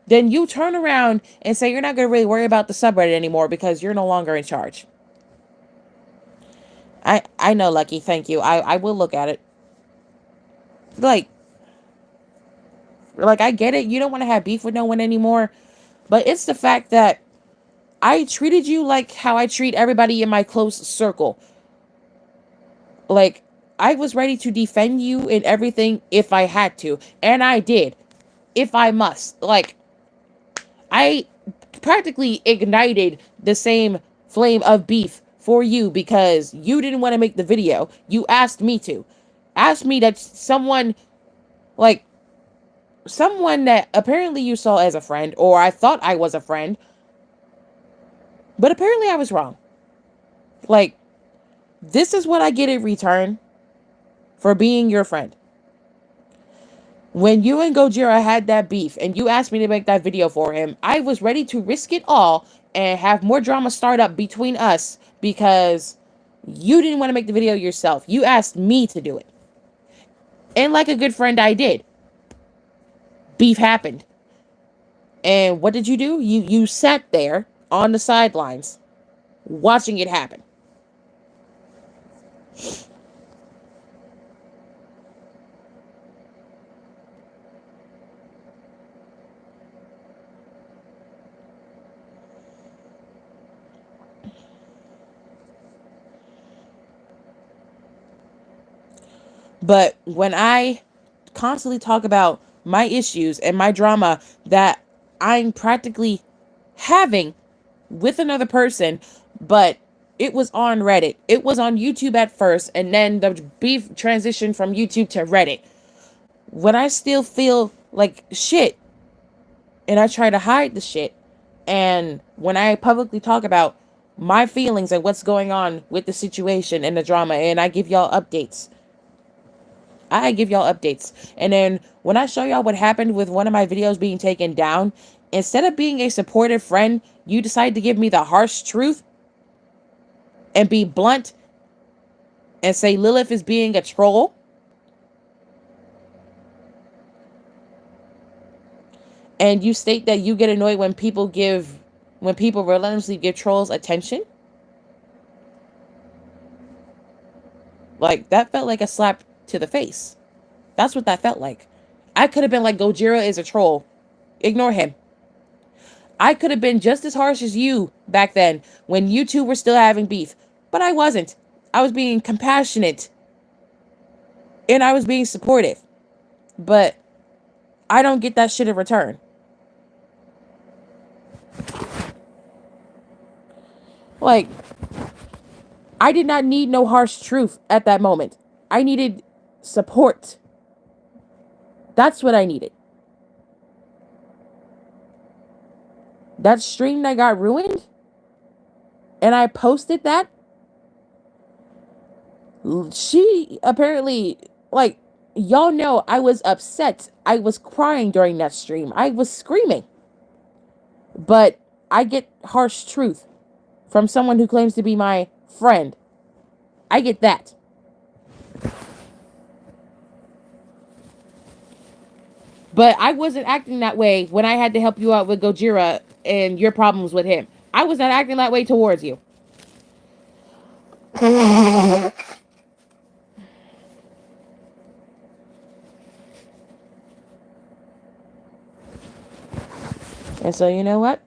Then you turn around and say you're not going to really worry about the subreddit anymore because you're no longer in charge. I know, Lucky. Thank you. I will look at it. Like, I get it. You don't want to have beef with no one anymore. But it's the fact that I treated you like how I treat everybody in my close circle. Like, I was ready to defend you in everything if I had to. And I did. If I must. Like, I practically ignited the same flame of beef for you because you didn't want to make the video. You asked me to. Asked me that someone Like, someone that apparently you saw as a friend, or I thought I was a friend, but apparently I was wrong. Like, this is what I get in return for being your friend. When you and Gojira had that beef and you asked me to make that video for him, I was ready to risk it all and have more drama start up between us because you didn't want to make the video yourself. You asked me to do it. And like a good friend, I did. Beef happened. And what did you do? You sat there on the sidelines watching it happen. But when I constantly talk about my issues and my drama that I'm practically having with another person, but it was on Reddit. It was on YouTube at first, and then the beef transitioned from YouTube to Reddit. When I still feel like shit and I try to hide the shit, and when I publicly talk about my feelings and what's going on with the situation and the drama, and I give y'all updates. And then when I show y'all what happened with one of my videos being taken down, instead of being a supportive friend, you decide to give me the harsh truth and be blunt and say Lilith is being a troll. And you state that you get annoyed when people relentlessly give trolls attention. Like, that felt like a slap to the face. That's what that felt like. I could have been like, Gojira is a troll. Ignore him. I could have been just as harsh as you back then when you two were still having beef. But I wasn't. I was being compassionate. And I was being supportive. But I don't get that shit in return. Like, I did not need no harsh truth at that moment. I needed support. That's what I needed. That stream that got ruined, and I posted that, she apparently, like, y'all know I was upset. I was crying during that stream. I was screaming. But I get harsh truth from someone who claims to be my friend. I get that. But I wasn't acting that way when I had to help you out with Gojira and your problems with him. I was not acting that way towards you. And so, you know what?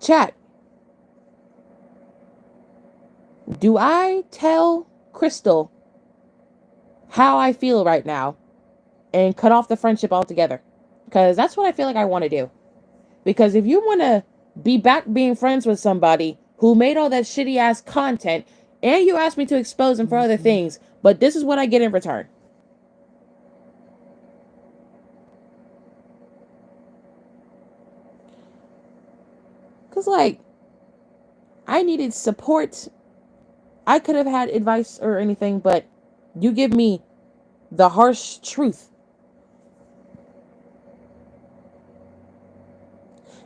Chat. Do I tell Crystal how I feel right now and cut off the friendship altogether? Because that's what I feel like I want to do. Because if you want to be back being friends with somebody who made all that shitty ass content and you ask me to expose them for other things, but this is what I get in return. Because, like, I needed support. I could have had advice or anything, but you give me the harsh truth.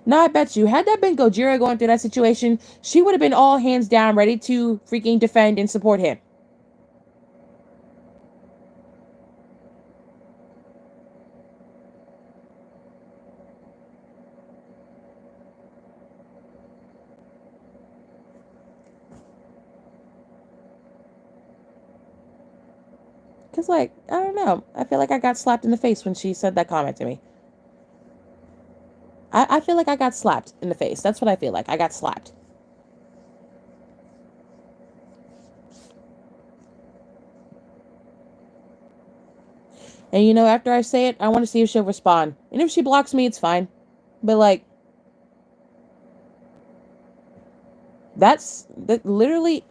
Now, I bet you, had that been Gojira going through that situation, she would have been all hands down ready to freaking defend and support him. Because, like, I don't know. I feel like I got slapped in the face when she said that comment to me. I feel like I got slapped in the face. That's what I feel like. I got slapped. And, you know, after I say it, I want to see if she'll respond. And if she blocks me, it's fine. But, like, that's literally...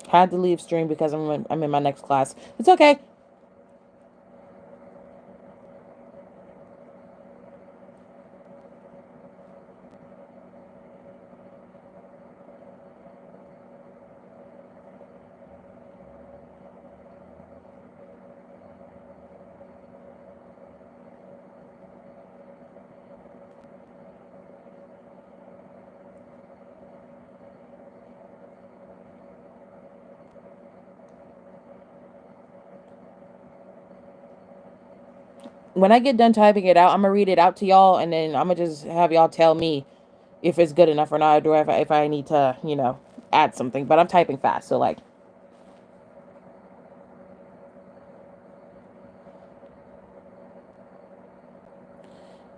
Had to leave stream because I'm in my next class. It's okay. When I get done typing it out, I'm gonna read it out to y'all, and then I'm gonna just have y'all tell me if it's good enough or not, or if I need to, add something. But I'm typing fast, so like.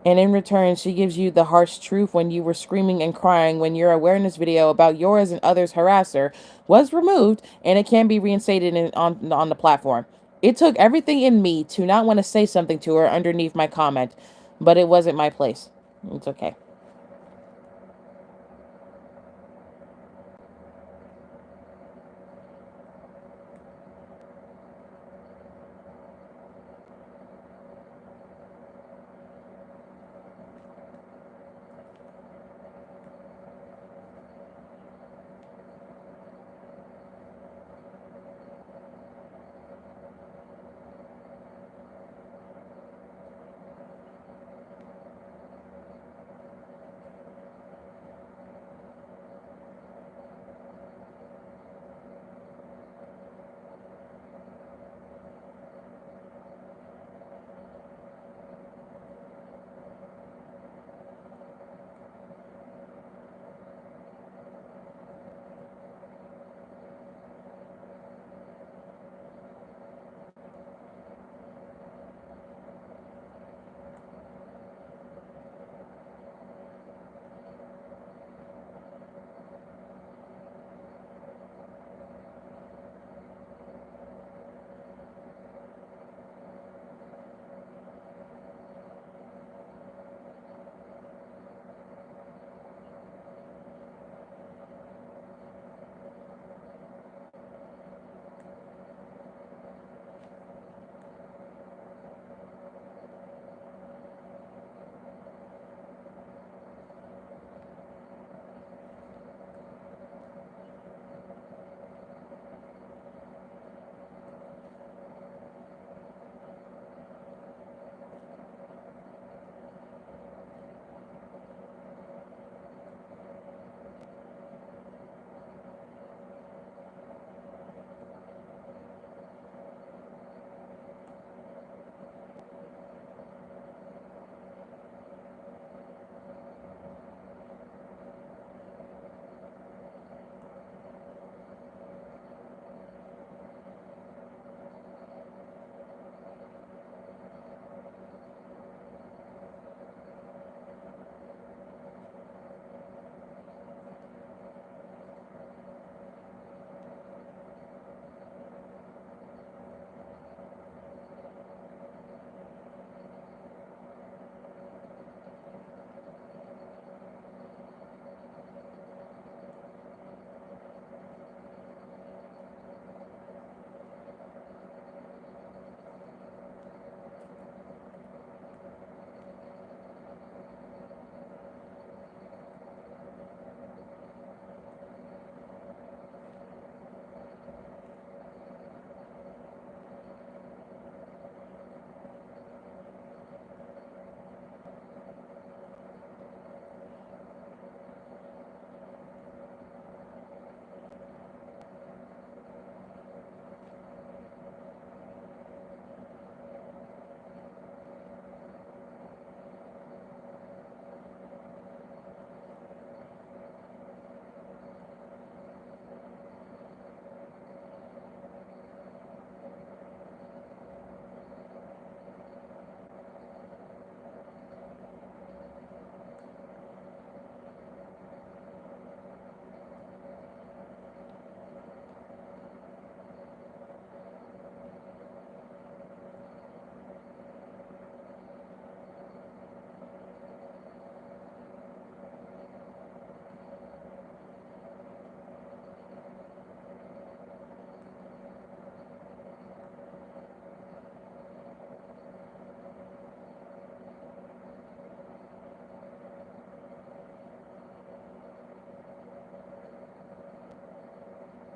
And in return, she gives you the harsh truth when you were screaming and crying when your awareness video about yours and others' harasser was removed, and it can be reinstated on the platform. It took everything in me to not want to say something to her underneath my comment, but it wasn't my place. It's okay.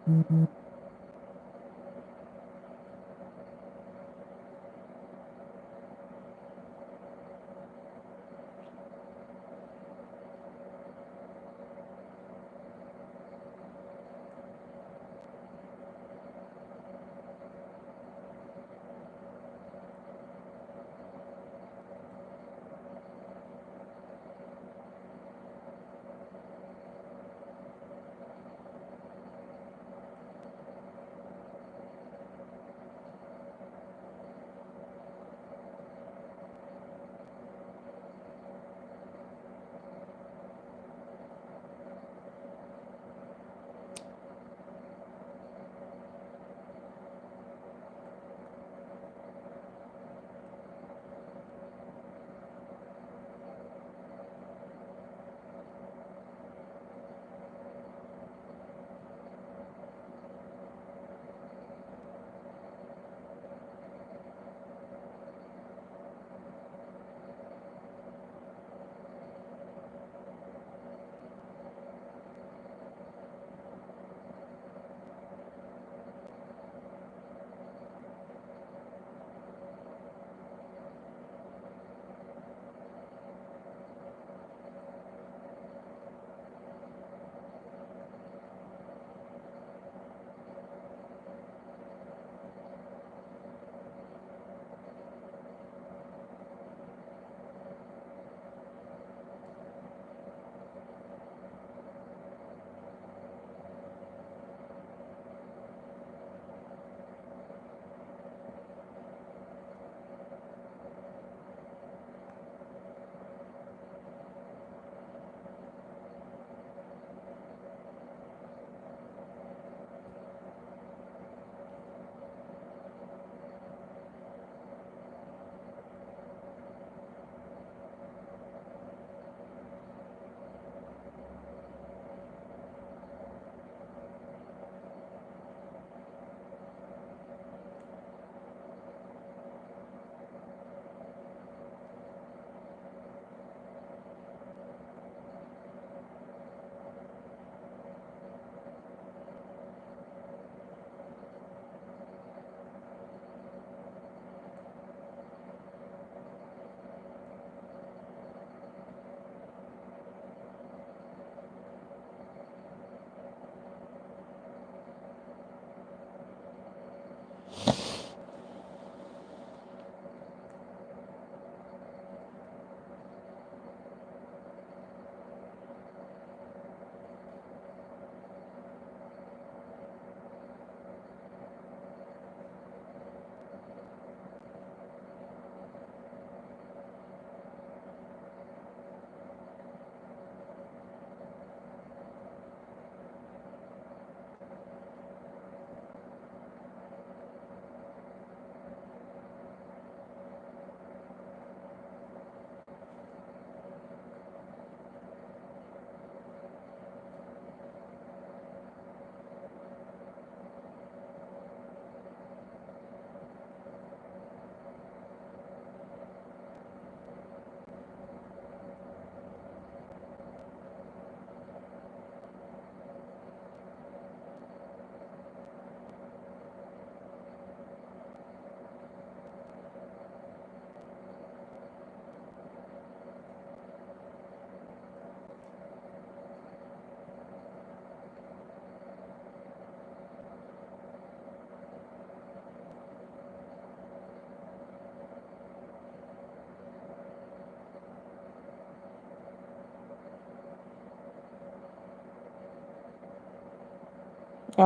All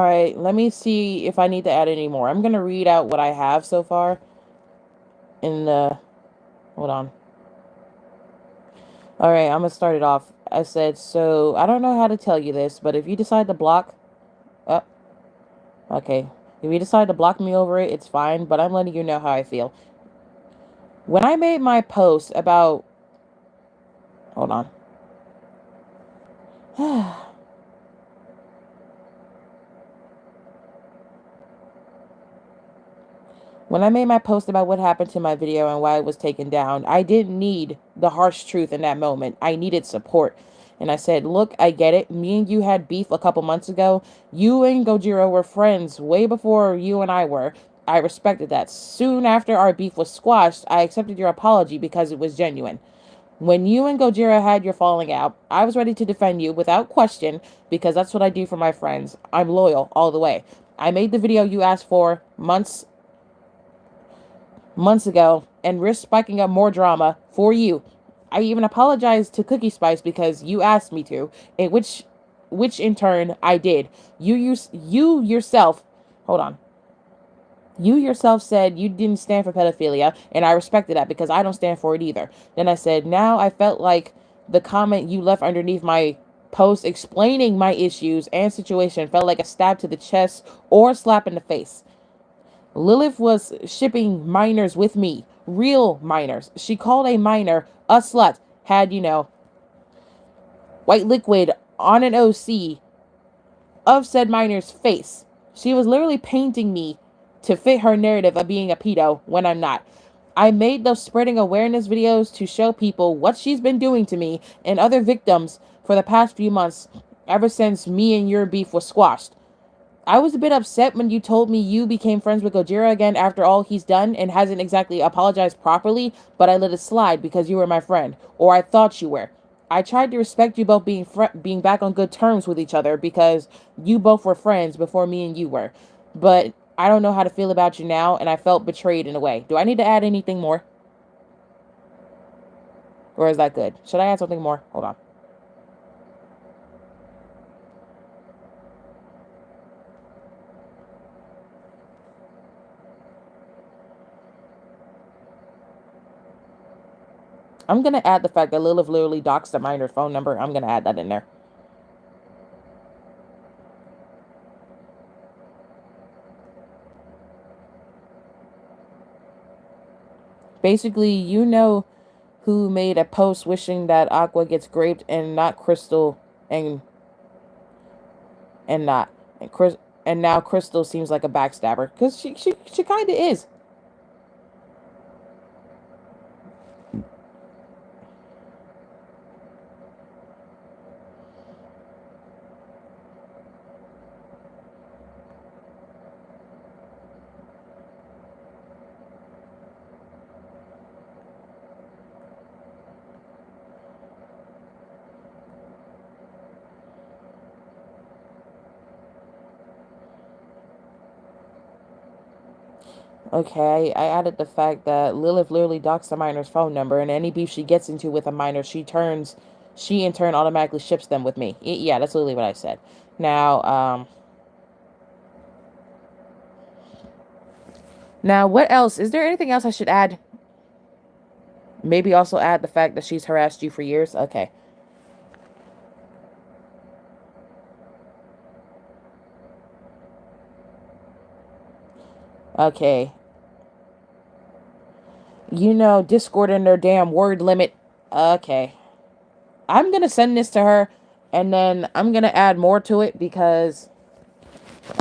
right, let me see if I need to add any more. I'm gonna read out what I have so far in the. Hold on. All right, I'm gonna start it off. I said, so I don't know how to tell you this, but if you decide to block, uh, okay, if you decide to block me over it, it's fine. But I'm letting you know how I feel. When I made my post about, hold on. When I made my post about what happened to my video and why it was taken down, I didn't need the harsh truth in that moment. I needed support. And I said, look, I get it. Me and you had beef a couple months ago. You and Gojira were friends way before you and I were. I respected that. Soon after our beef was squashed, I accepted your apology because it was genuine. When you and Gojira had your falling out, I was ready to defend you without question because that's what I do for my friends. I'm loyal all the way. I made the video you asked for months ago and risked spiking up more drama for you. I even apologized to Cookie Spice because you asked me to, in which in turn I did. You yourself, hold on. You yourself said you didn't stand for pedophilia, and I respected that because I don't stand for it either. Then I said, now I felt like the comment you left underneath my post explaining my issues and situation felt like a stab to the chest or a slap in the face. Lilith was shipping minors with me, real minors. She called a minor a slut, had, white liquid on an OC of said minor's face. She was literally painting me to fit her narrative of being a pedo when I'm not. I made those spreading awareness videos to show people what she's been doing to me and other victims for the past few months, ever since me and your beef was squashed. I was a bit upset when you told me you became friends with Gojira again after all he's done and hasn't exactly apologized properly, but I let it slide because you were my friend, or I thought you were. I tried to respect you both being back on good terms with each other because you both were friends before me and you were. But I don't know how to feel about you now, and I felt betrayed in a way. Do I need to add anything more? Or is that good? Should I add something more? Hold on. I'm going to add the fact that Lilith literally doxed the minor's phone number. I'm going to add that in there. Basically, who made a post wishing that Aqua gets raped and not Crystal and not and Chris and now Crystal seems like a backstabber because she kind of is. Okay, I added the fact that Lilith literally docks the minor's phone number, and any beef she gets into with a minor, she in turn automatically ships them with me. Yeah, that's literally what I said. Now what else? Is there anything else I should add? Maybe also add the fact that she's harassed you for years. Okay. Okay. Discord and their damn word limit. Okay. I'm going to send this to her, and then I'm going to add more to it because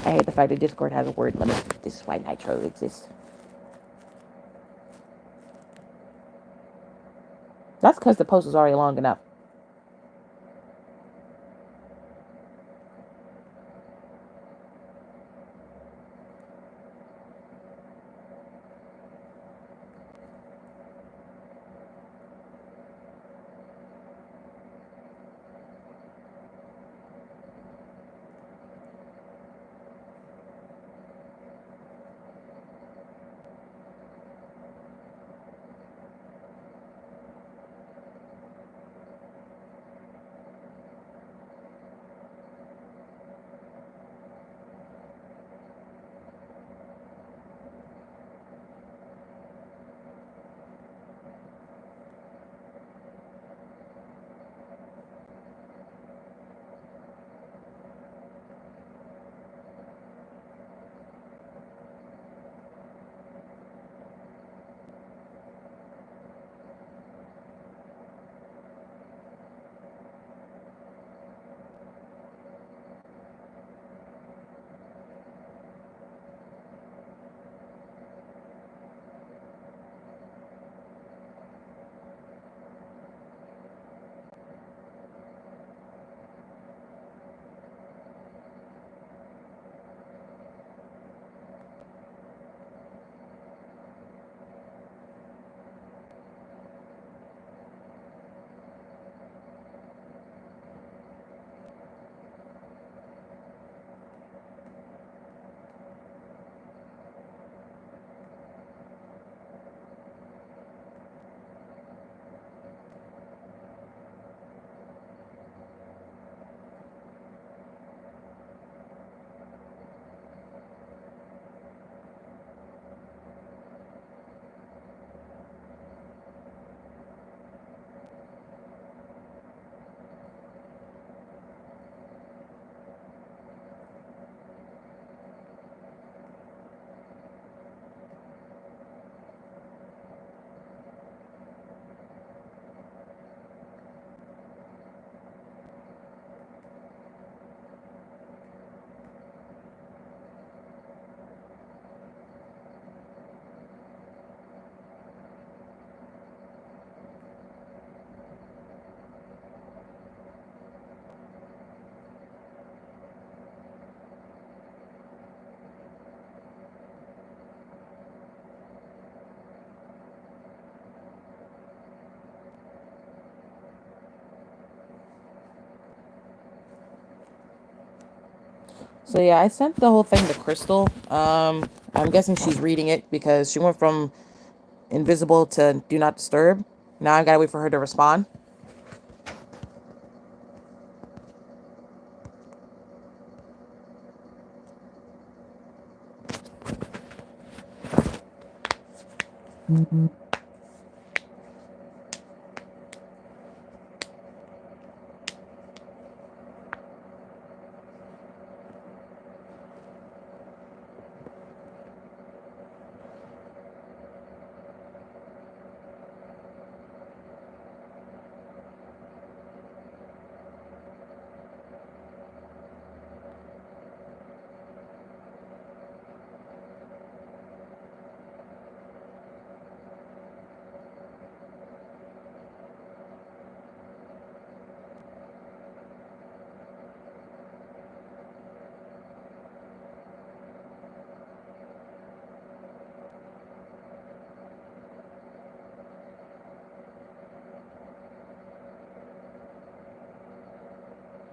I hate the fact that Discord has a word limit. This is why Nitro exists. That's because the post was already long enough. So yeah, I sent the whole thing to Crystal. I'm guessing she's reading it because she went from invisible to do not disturb. Now I gotta wait for her to respond.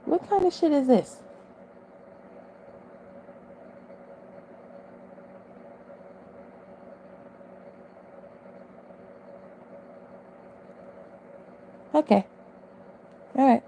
What kind of shit is this? Okay. All right.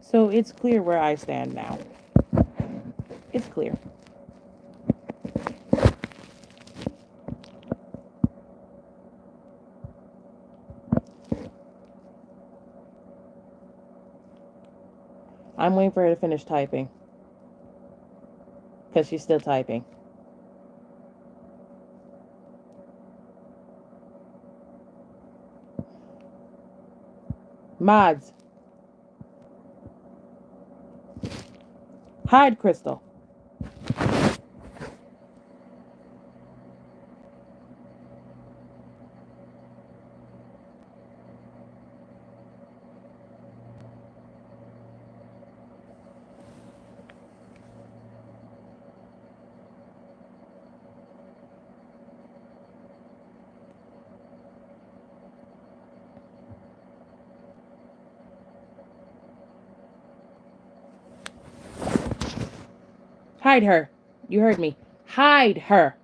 So it's clear where I stand now. It's clear. I'm waiting for her to finish typing. Because she's still typing. Mods. Hide Crystal. Hide her. You heard me. Hide her.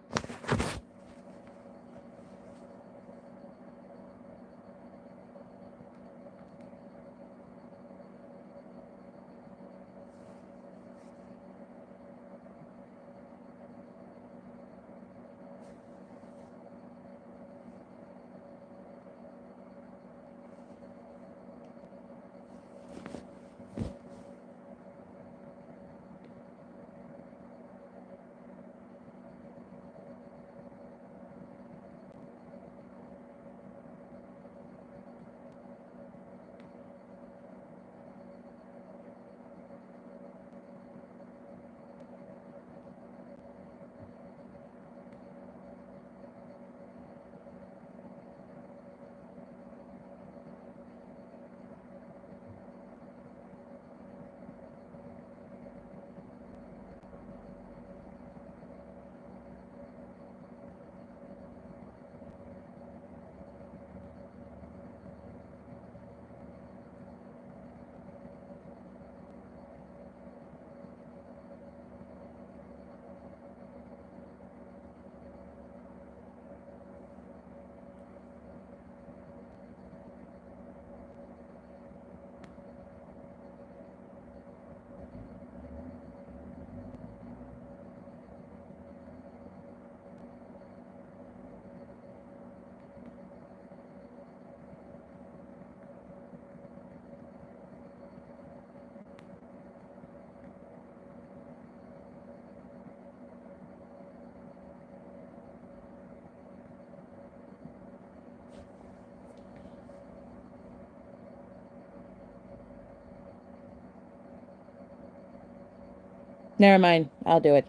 Never mind. I'll do it.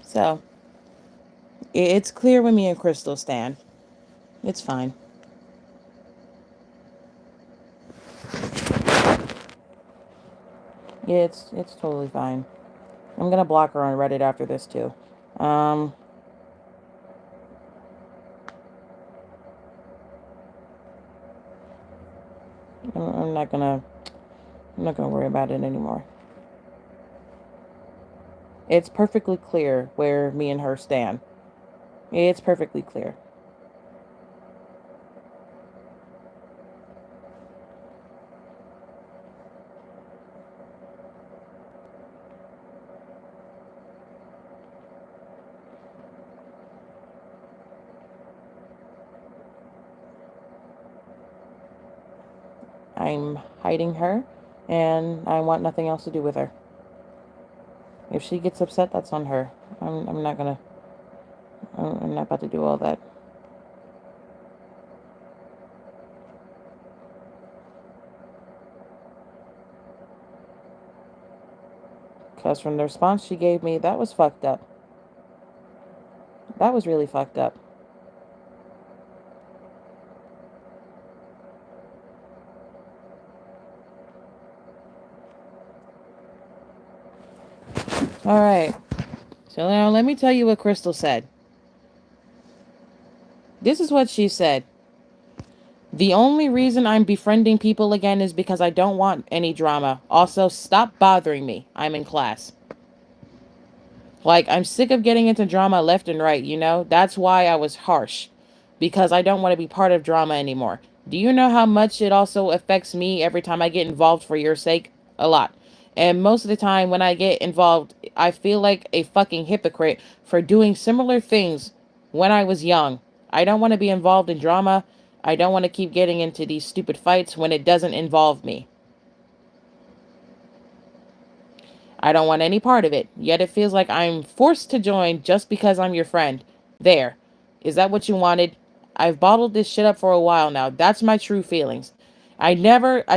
So, it's clear when me and Crystal stand. It's fine. Yeah, it's totally fine. I'm gonna block her on Reddit after this too. Um, I'm not gonna worry about it anymore. It's perfectly clear where me and her stand. It's perfectly clear. I'm hiding her, and I want nothing else to do with her. If she gets upset, that's on her. I'm not gonna. I'm not about to do all that. Because from the response she gave me, that was fucked up. That was really fucked up. All right. So now let me tell you what Crystal said. This is what she said. The only reason I'm befriending people again is because I don't want any drama. Also, stop bothering me. I'm in class. Like, I'm sick of getting into drama left and right, you know? That's why I was harsh. Because I don't want to be part of drama anymore. Do you know how much it also affects me every time I get involved for your sake? A lot. And most of the time when I get involved, I feel like a fucking hypocrite for doing similar things when I was young. I don't want to be involved in drama. I don't want to keep getting into these stupid fights when it doesn't involve me. I don't want any part of it, yet it feels like I'm forced to join just because I'm your friend. There. Is that what you wanted? I've bottled this shit up for a while now. That's my true feelings. I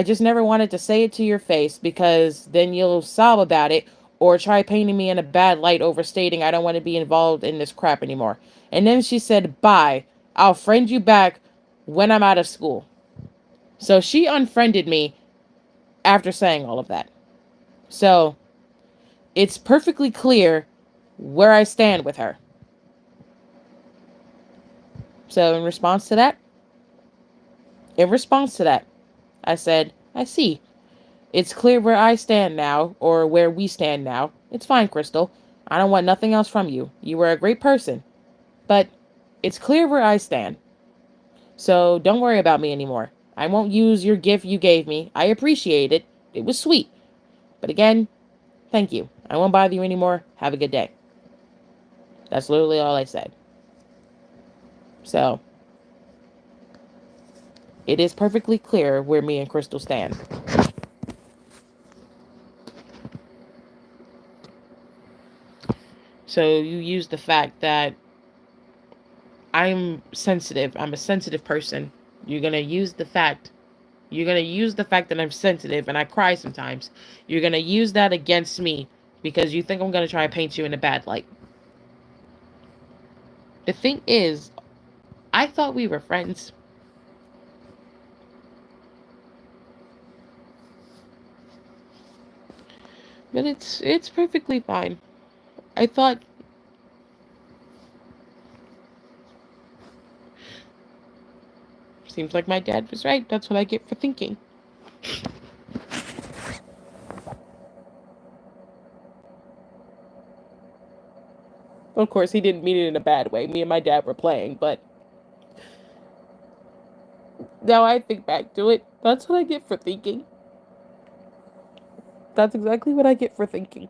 just never wanted to say it to your face because then you'll sob about it or try painting me in a bad light overstating I don't want to be involved in this crap anymore. And then she said, bye. I'll friend you back when I'm out of school. So she unfriended me after saying all of that. So it's perfectly clear where I stand with her. So in response to that, I said, I see. It's clear where I stand now, or where we stand now. It's fine, Crystal. I don't want nothing else from you. You were a great person. But it's clear where I stand. So don't worry about me anymore. I won't use your gift you gave me. I appreciate it. It was sweet. But again, thank you. I won't bother you anymore. Have a good day. That's literally all I said. So it is perfectly clear where me and Crystal stand. So you use the fact that I'm sensitive. I'm a sensitive person. You're going to use the fact. You're going to use the fact that I'm sensitive and I cry sometimes. You're going to use that against me because you think I'm going to try to paint you in a bad light. The thing is, I thought we were friends. But it's perfectly fine. I thought seems like my dad was right. That's what I get for thinking. Of course, he didn't mean it in a bad way. Me and my dad were playing, but now I think back to it. That's what I get for thinking. That's exactly what I get for thinking.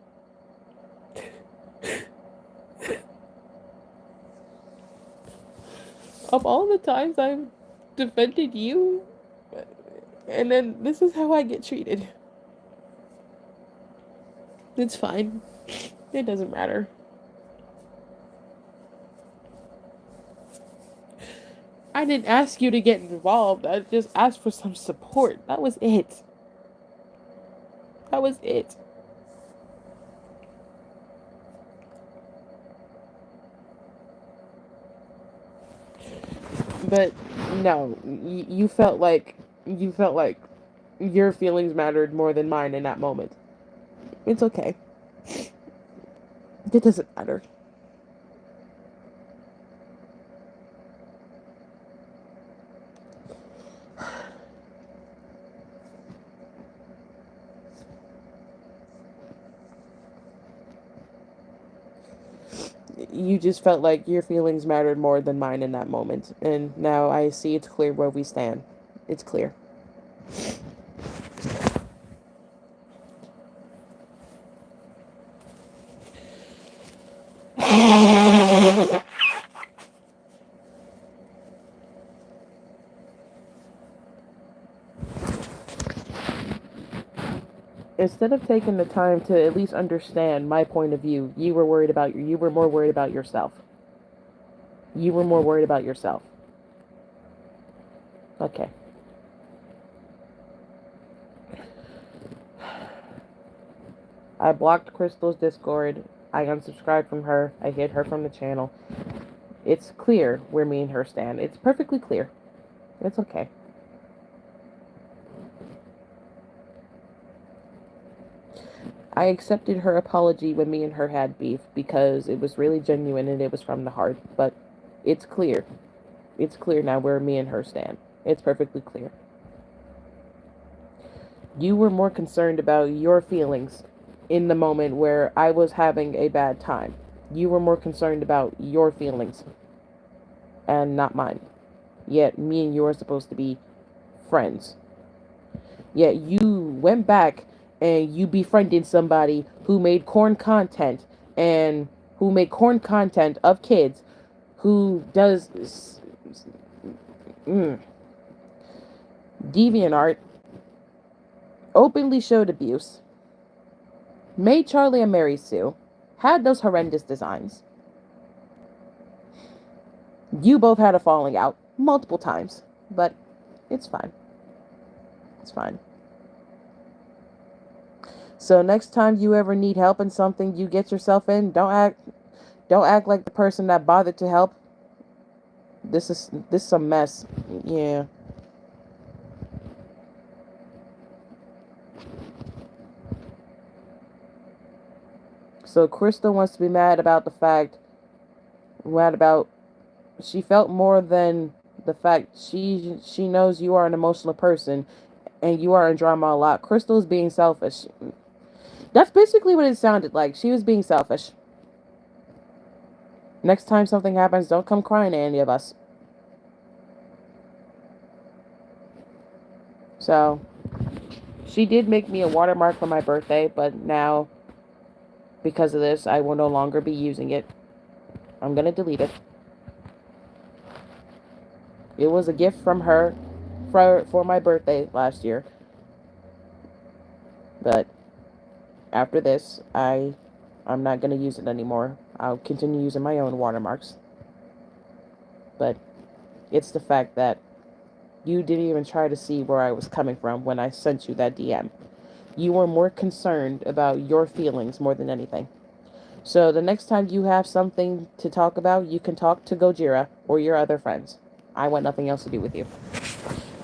Of all the times I've defended you, And then this is how I get treated. It's fine. It doesn't matter. I didn't ask you to get involved. I just asked for some support. That was it. That was it. But no, you felt like your feelings mattered more than mine in that moment. It's okay. It doesn't matter. You just felt like your feelings mattered more than mine in that moment. And now I see it's clear where we stand. It's clear. Instead of taking the time to at least understand my point of view, you were more worried about yourself. You were more worried about yourself. Okay. I blocked Crystal's Discord. I unsubscribed from her. I hid her from the channel. It's clear where me and her stand. It's perfectly clear. It's okay. I accepted her apology when me and her had beef because it was really genuine and it was from the heart. But it's clear. It's clear now where me and her stand. It's perfectly clear. You were more concerned about your feelings in the moment where I was having a bad time. You were more concerned about your feelings and not mine. Yet me and you are supposed to be friends. Yet you went back and you befriended somebody who made corn content and who made corn content of kids who does deviant art, openly showed abuse, made Charlie and Mary sue, had those horrendous designs. You both had a falling out multiple times, but it's fine. It's fine. So next time you ever need help in something you get yourself in, don't act like the person that bothered to help. This is a mess. Yeah. So Crystal wants to be mad about she felt more than the fact she knows you are an emotional person and you are in drama a lot. Crystal is being selfish. That's basically what it sounded like. She was being selfish. Next time something happens, don't come crying to any of us. So, she did make me a watermark for my birthday, but now, because of this, I will no longer be using it. I'm gonna delete it. It was a gift from her for my birthday last year. But after this, I'm not gonna use it anymore. I'll continue using my own watermarks. But it's the fact that you didn't even try to see where I was coming from when I sent you that DM. You were more concerned about your feelings more than anything. So the next time you have something to talk about, you can talk to Gojira or your other friends. I want nothing else to do with you.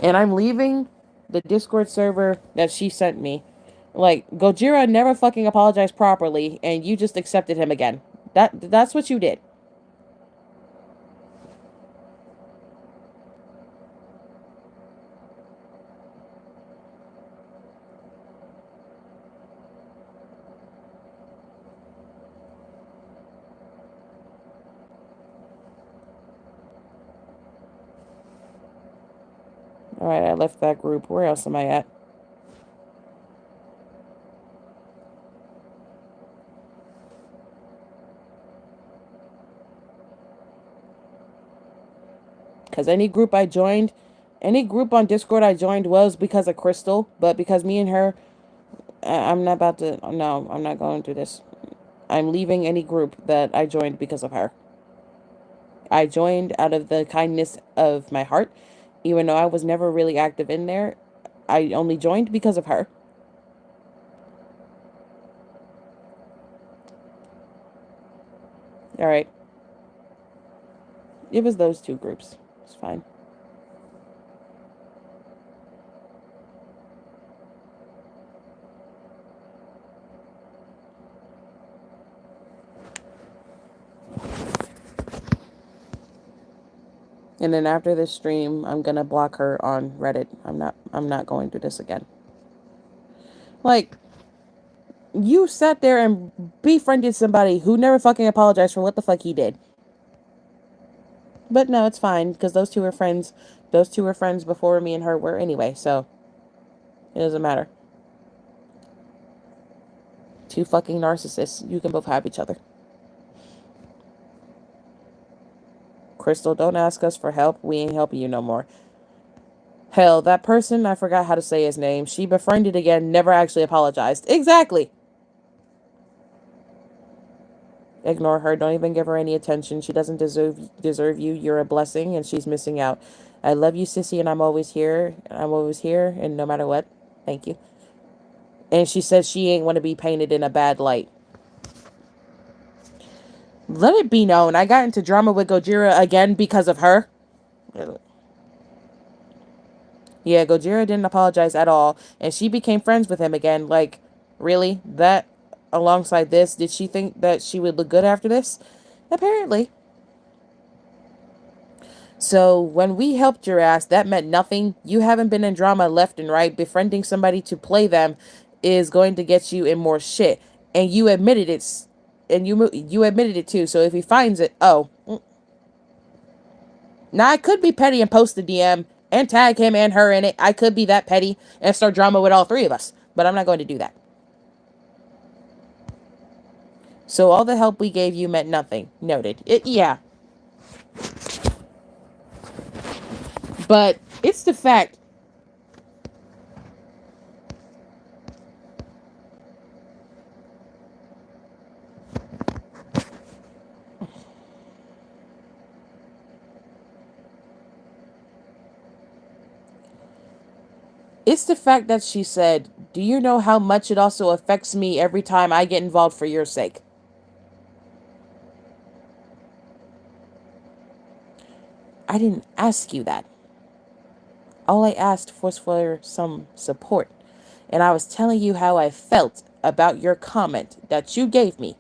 And I'm leaving the Discord server that she sent me. Like, Gojira never fucking apologized properly, and you just accepted him again. That's what you did. Alright, I left that group. Where else am I at? Because any group I joined, Any group on Discord I joined was because of Crystal, but because me and her, I'm not about to, no, I'm not going through this. I'm leaving any group that I joined because of her. I joined out of the kindness of my heart, even though I was never really active in there. I only joined because of her. All right. It was those two groups. It's fine. And then after this stream, I'm gonna block her on Reddit. I'm not going through this again. Like, you sat there and befriended somebody who never fucking apologized for what the fuck he did. But no, it's fine, because those two were friends. Those two were friends before me and her were anyway, so it doesn't matter. Two fucking narcissists. You can both have each other. Crystal, don't ask us for help. We ain't helping you no more. Hell, that person, I forgot how to say his name. She befriended again, never actually apologized. Exactly. Ignore her. Don't even give her any attention. She doesn't deserve you. You're a blessing, and she's missing out. I love you, sissy, and I'm always here. I'm always here, and no matter what, thank you. And she says she ain't want to be painted in a bad light. Let it be known, I got into drama with Gojira again because of her. Yeah, Gojira didn't apologize at all, and she became friends with him again. Like, really? That, alongside this, did she think that she would look good after this? Apparently. So, when we helped your ass, that meant nothing. You haven't been in drama left and right. Befriending somebody to play them is going to get you in more shit. And you admitted it, and you admitted it too. So if he finds it, oh. Now, I could be petty and post the DM and tag him and her in it. I could be that petty and start drama with all three of us. But I'm not going to do that. So all the help we gave you meant nothing. Noted. Yeah. But it's the fact. It's the fact that she said, do you know how much it also affects me every time I get involved for your sake? I didn't ask you that. All I asked was for some support. And I was telling you how I felt about your comment that you gave me.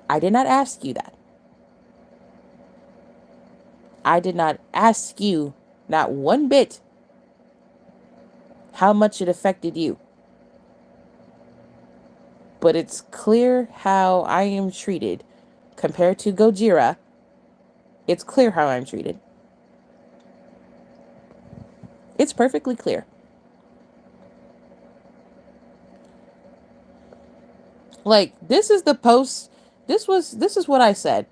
I did not ask you that. I did not ask you, not one bit, how much it affected you. But it's clear how I am treated compared to Gojira. It's clear how I'm treated. It's perfectly clear. Like, this is the post. This is what I said.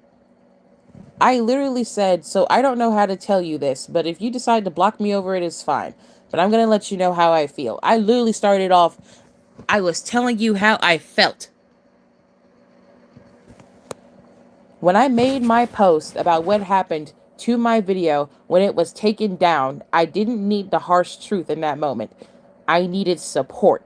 I literally said, so I don't know how to tell you this, but if you decide to block me over it, is fine. But I'm going to let you know how I feel. I literally started off, I was telling you how I felt. When I made my post about what happened to my video when it was taken down, I didn't need the harsh truth in that moment. I needed support.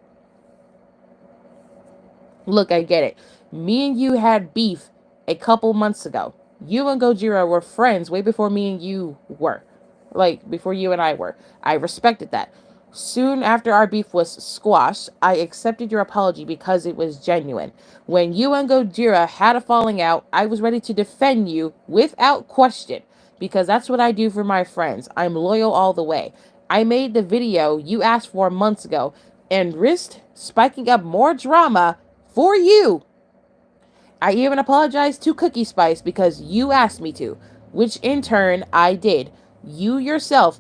Look, I get it. Me and you had beef a couple months ago. You and Gojira were friends way before me and you were. Like, before you and I were. I respected that. Soon after our beef was squashed, I accepted your apology because it was genuine. When you and Gojira had a falling out, I was ready to defend you without question. Because that's what I do for my friends. I'm loyal all the way. I made the video you asked for months ago and risked spiking up more drama for you. I even apologized to Cookie Spice because you asked me to, which in turn I did. You yourself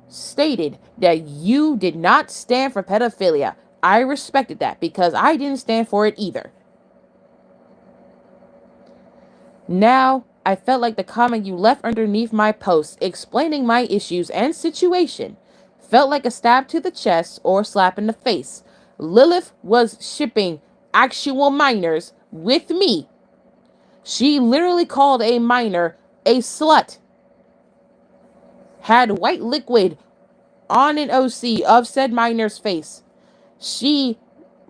stated that you did not stand for pedophilia. I respected that because I didn't stand for it either. Now, I felt like the comment you left underneath my post explaining my issues and situation felt like a stab to the chest or a slap in the face. Lilith was shipping actual minors with me. She literally called a minor a slut. Had white liquid on an OC of said minor's face. She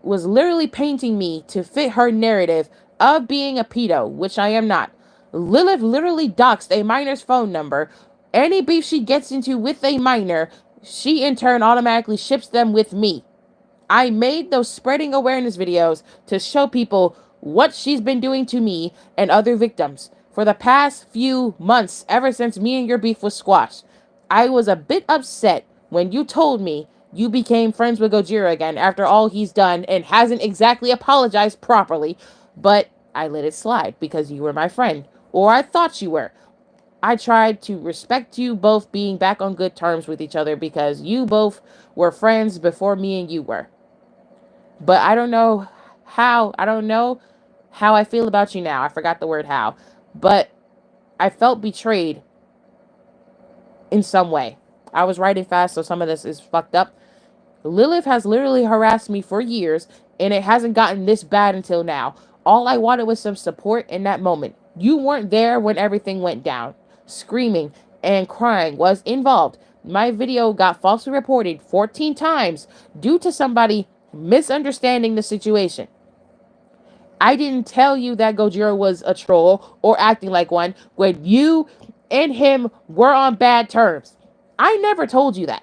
was literally painting me to fit her narrative of being a pedo, which I am not. Lilith literally doxed a minor's phone number. Any beef she gets into with a minor, she in turn automatically ships them with me. I made those spreading awareness videos to show people what she's been doing to me and other victims for the past few months, ever since me and your beef was squashed. I was a bit upset when you told me you became friends with Gojira again after all he's done and hasn't exactly apologized properly, but I let it slide because you were my friend, or I thought you were. I tried to respect you both being back on good terms with each other because you both were friends before me and you were. But I don't know how I feel about you now. I forgot the word how. But I felt betrayed in some way. I was writing fast, so some of this is fucked up. Lilith has literally harassed me for years, and it hasn't gotten this bad until now. All I wanted was some support in that moment. You weren't there when everything went down. Screaming and crying was involved. My video got falsely reported 14 times due to somebody misunderstanding the situation. I didn't tell you that Gojira was a troll or acting like one when you and him were on bad terms. I never told you that.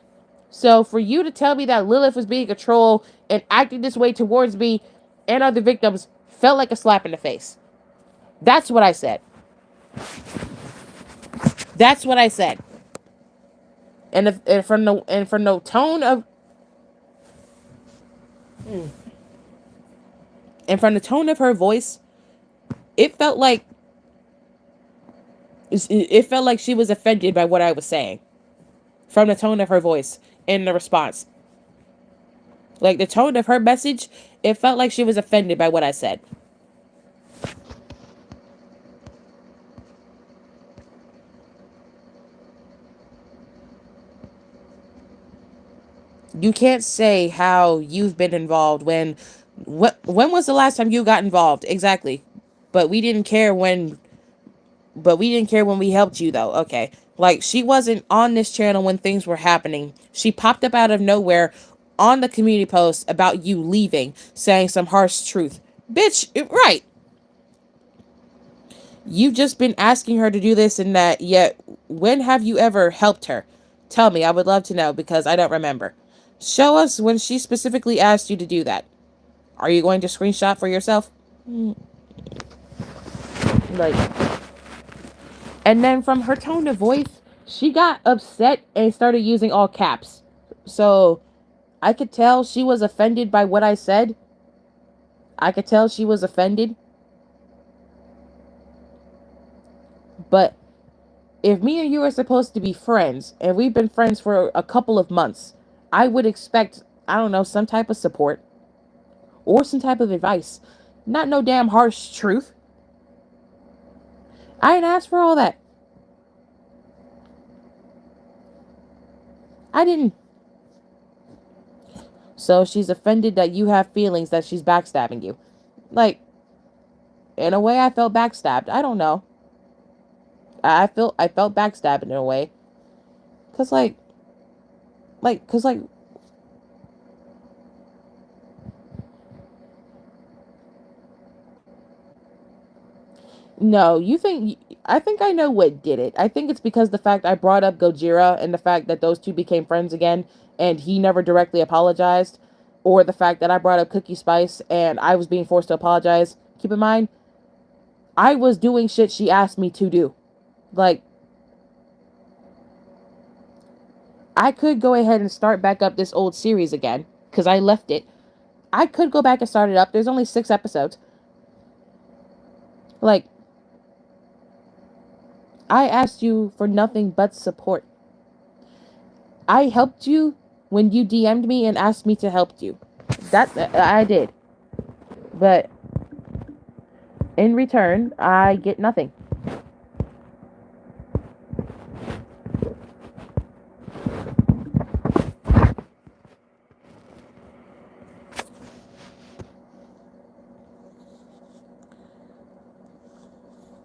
So for you to tell me that Lilith was being a troll and acting this way towards me and other victims felt like a slap in the face. That's what I said. That's what I said. And from the tone of and from the tone of her voice, it felt like she was offended by what I was saying. From the tone of her voice in the response. Like the tone of her message, it felt like she was offended by what I said. You can't say how you've been involved when was the last time you got involved? Exactly. But we didn't care when we helped you though. Okay. Like she wasn't on this channel when things were happening. She popped up out of nowhere on the community post about you leaving, saying some harsh truth. Bitch, right. You've just been asking her to do this and that, yet when have you ever helped her? Tell me, I would love to know because I don't remember. Show us when she specifically asked you to do that. Are you going to screenshot for yourself? Like, and then from her tone of voice, she got upset and started using all caps. So I could tell she was offended by what I said. I could tell she was offended. But if me and you are supposed to be friends, and we've been friends for a couple of months, I would expect, I don't know, some type of support. Or some type of advice. Not no damn harsh truth. I didn't ask for all that. I didn't. So she's offended that you have feelings that she's backstabbing you. Like, in a way I felt backstabbed. I don't know. I felt backstabbed in a way. Cause no, I think I know what did it. I think it's because the fact I brought up Gojira and the fact that those two became friends again and he never directly apologized, or the fact that I brought up Cookie Spice and I was being forced to apologize. Keep in mind, I was doing shit she asked me to do. Like, I could go ahead and start back up this old series again because I left it. I could go back and start it up. There's only 6 episodes. Like, I asked you for nothing but support. I helped you when you DM'd me and asked me to help you. That I did. But in return, I get nothing.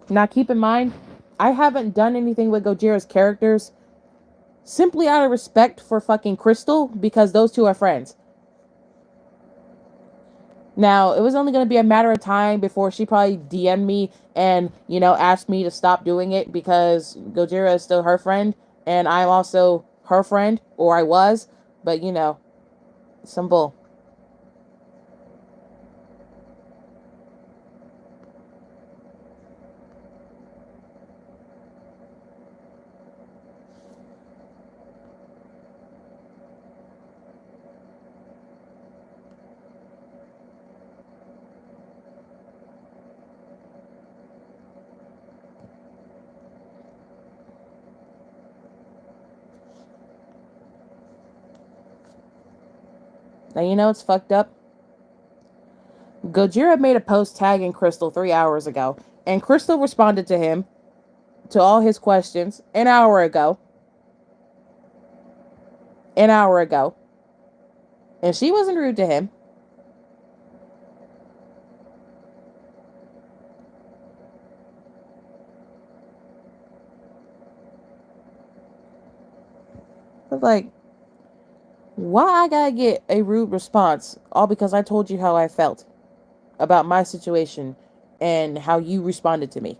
Now, keep in mind, I haven't done anything with Gojira's characters simply out of respect for fucking Crystal because those two are friends. Now, it was only going to be a matter of time before she probably DM'd me and, asked me to stop doing it because Gojira is still her friend and I'm also her friend, or I was, but, some bull. Now, it's fucked up. Gojira made a post tagging Crystal 3 hours ago, and Crystal responded to him, to all his questions, an hour ago. An hour ago. And she wasn't rude to him. But, like, why I gotta get a rude response all because I told you how I felt about my situation and how you responded to me?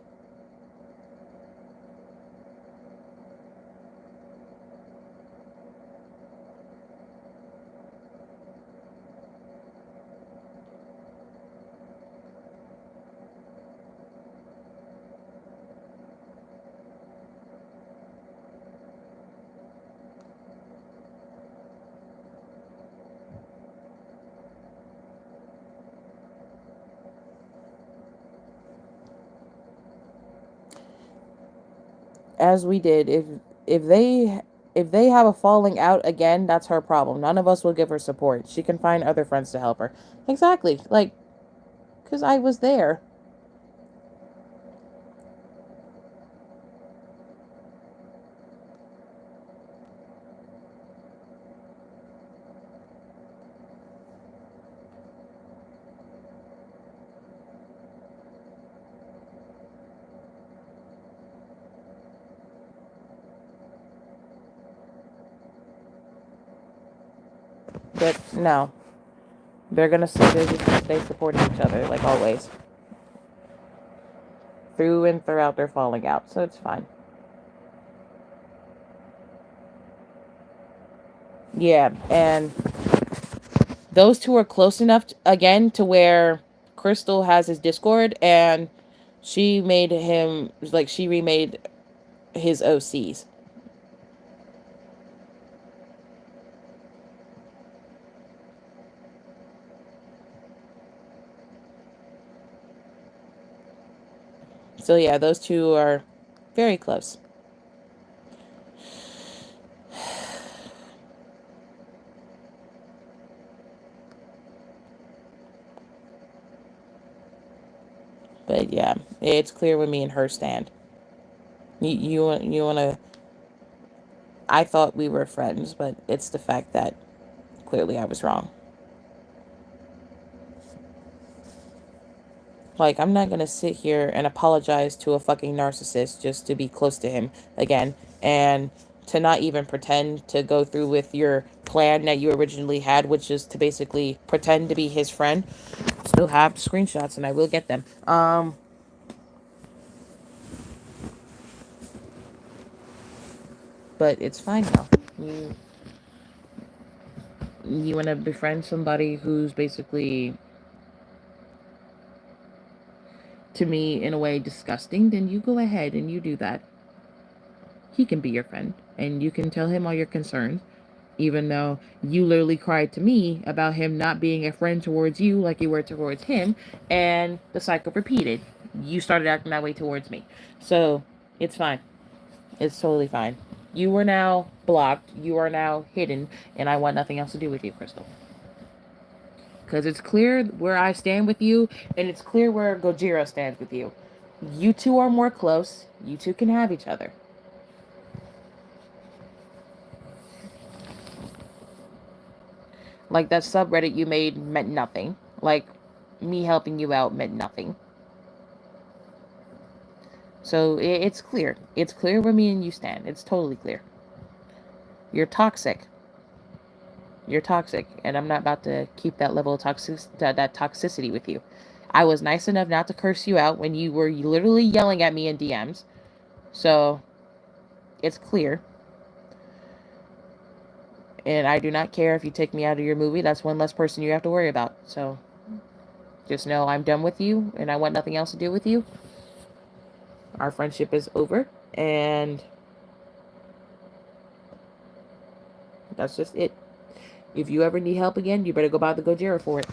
As we did, if they if they have a falling out again, that's her problem. None of us will give her support. She can find other friends to help her. Exactly. Like, because I was there. But no, they're just gonna stay supporting each other like always, through and throughout their falling out. So it's fine. Yeah, and those two are close enough again to where Crystal has his Discord, and she made him like she remade his OCs. So yeah, those two are very close. But yeah, it's clear where me and her stand. You wanna? I thought we were friends, but it's the fact that clearly I was wrong. Like, I'm not gonna sit here and apologize to a fucking narcissist just to be close to him again, and to not even pretend to go through with your plan that you originally had, which is to basically pretend to be his friend. Still have screenshots, and I will get them. But it's fine now. You want to befriend somebody who's basically, to me, in a way, disgusting, then you go ahead and you do that. He can be your friend, and you can tell him all your concerns, even though you literally cried to me about him not being a friend towards you like you were towards him, and the cycle repeated. You started acting that way towards me. So it's fine. It's totally fine. You are now blocked. You are now hidden, and I want nothing else to do with you, Crystal. Because it's clear where I stand with you, and it's clear where Gojira stands with you. You two are more close. You two can have each other. Like, that subreddit you made meant nothing. Like, me helping you out meant nothing. So it's clear. It's clear where me and you stand. It's totally clear. You're toxic. You're toxic, and I'm not about to keep that level of that toxicity with you. I was nice enough not to curse you out when you were literally yelling at me in DMs. So it's clear. And I do not care if you take me out of your movie. That's one less person you have to worry about. So just know I'm done with you, and I want nothing else to do with you. Our friendship is over, and that's just it. If you ever need help again, you better go buy the Gojira for it.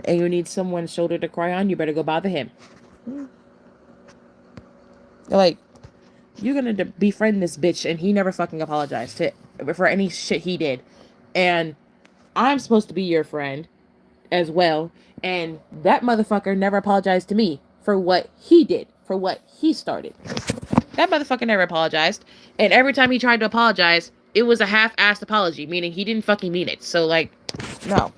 And you need someone's shoulder to cry on, you better go bother him. Like, you're gonna befriend this bitch, and he never fucking apologized for any shit he did. And I'm supposed to be your friend as well, and that motherfucker never apologized to me for what he did, for what he started. That motherfucker never apologized, and every time he tried to apologize, it was a half-assed apology, meaning he didn't fucking mean it. So, like, no.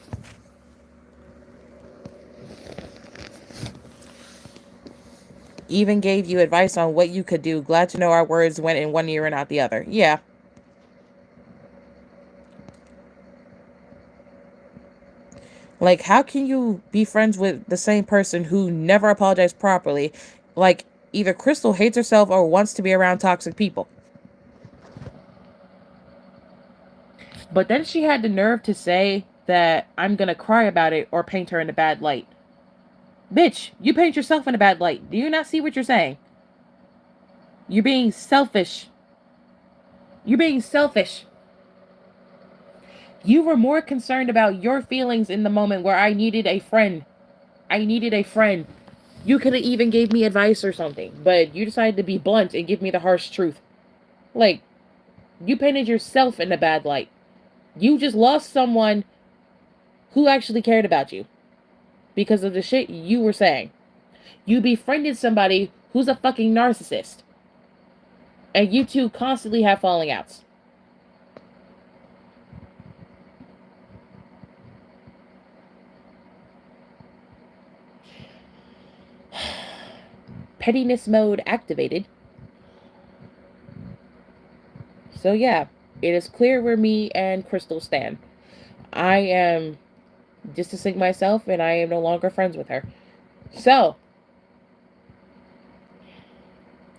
Even gave you advice on what you could do. Glad to know our words went in one ear and out the other. Yeah. Like, how can you be friends with the same person who never apologized properly? Like, either Crystal hates herself or wants to be around toxic people. But then she had the nerve to say that I'm gonna cry about it or paint her in a bad light. Bitch, you paint yourself in a bad light. Do you not see what you're saying? You're being selfish. You're being selfish. You were more concerned about your feelings in the moment where I needed a friend. I needed a friend. You could have even gave me advice or something, but you decided to be blunt and give me the harsh truth. Like, you painted yourself in a bad light. You just lost someone who actually cared about you because of the shit you were saying. You befriended somebody who's a fucking narcissist. And you two constantly have falling outs. Pettiness mode activated. So yeah, it is clear where me and Crystal stand. I am distancing myself and I am no longer friends with her. So,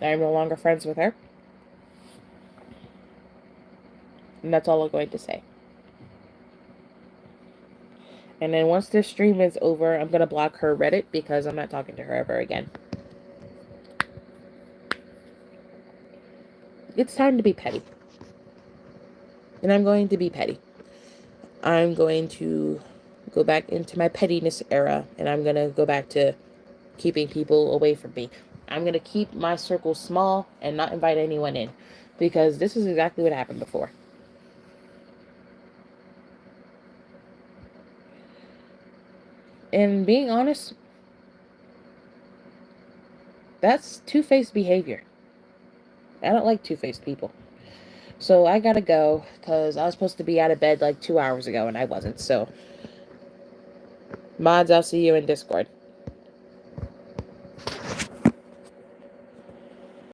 I am no longer friends with her. And that's all I'm going to say. And then once this stream is over, I'm going to block her Reddit because I'm not talking to her ever again. It's time to be petty. And I'm going to be petty. I'm going to go back into my pettiness era, and I'm going to go back to keeping people away from me. I'm going to keep my circle small and not invite anyone in, because this is exactly what happened before. And being honest, that's two-faced behavior. I don't like two-faced people. So I gotta go, because I was supposed to be out of bed like 2 hours ago, and I wasn't. So, mods, I'll see you in Discord.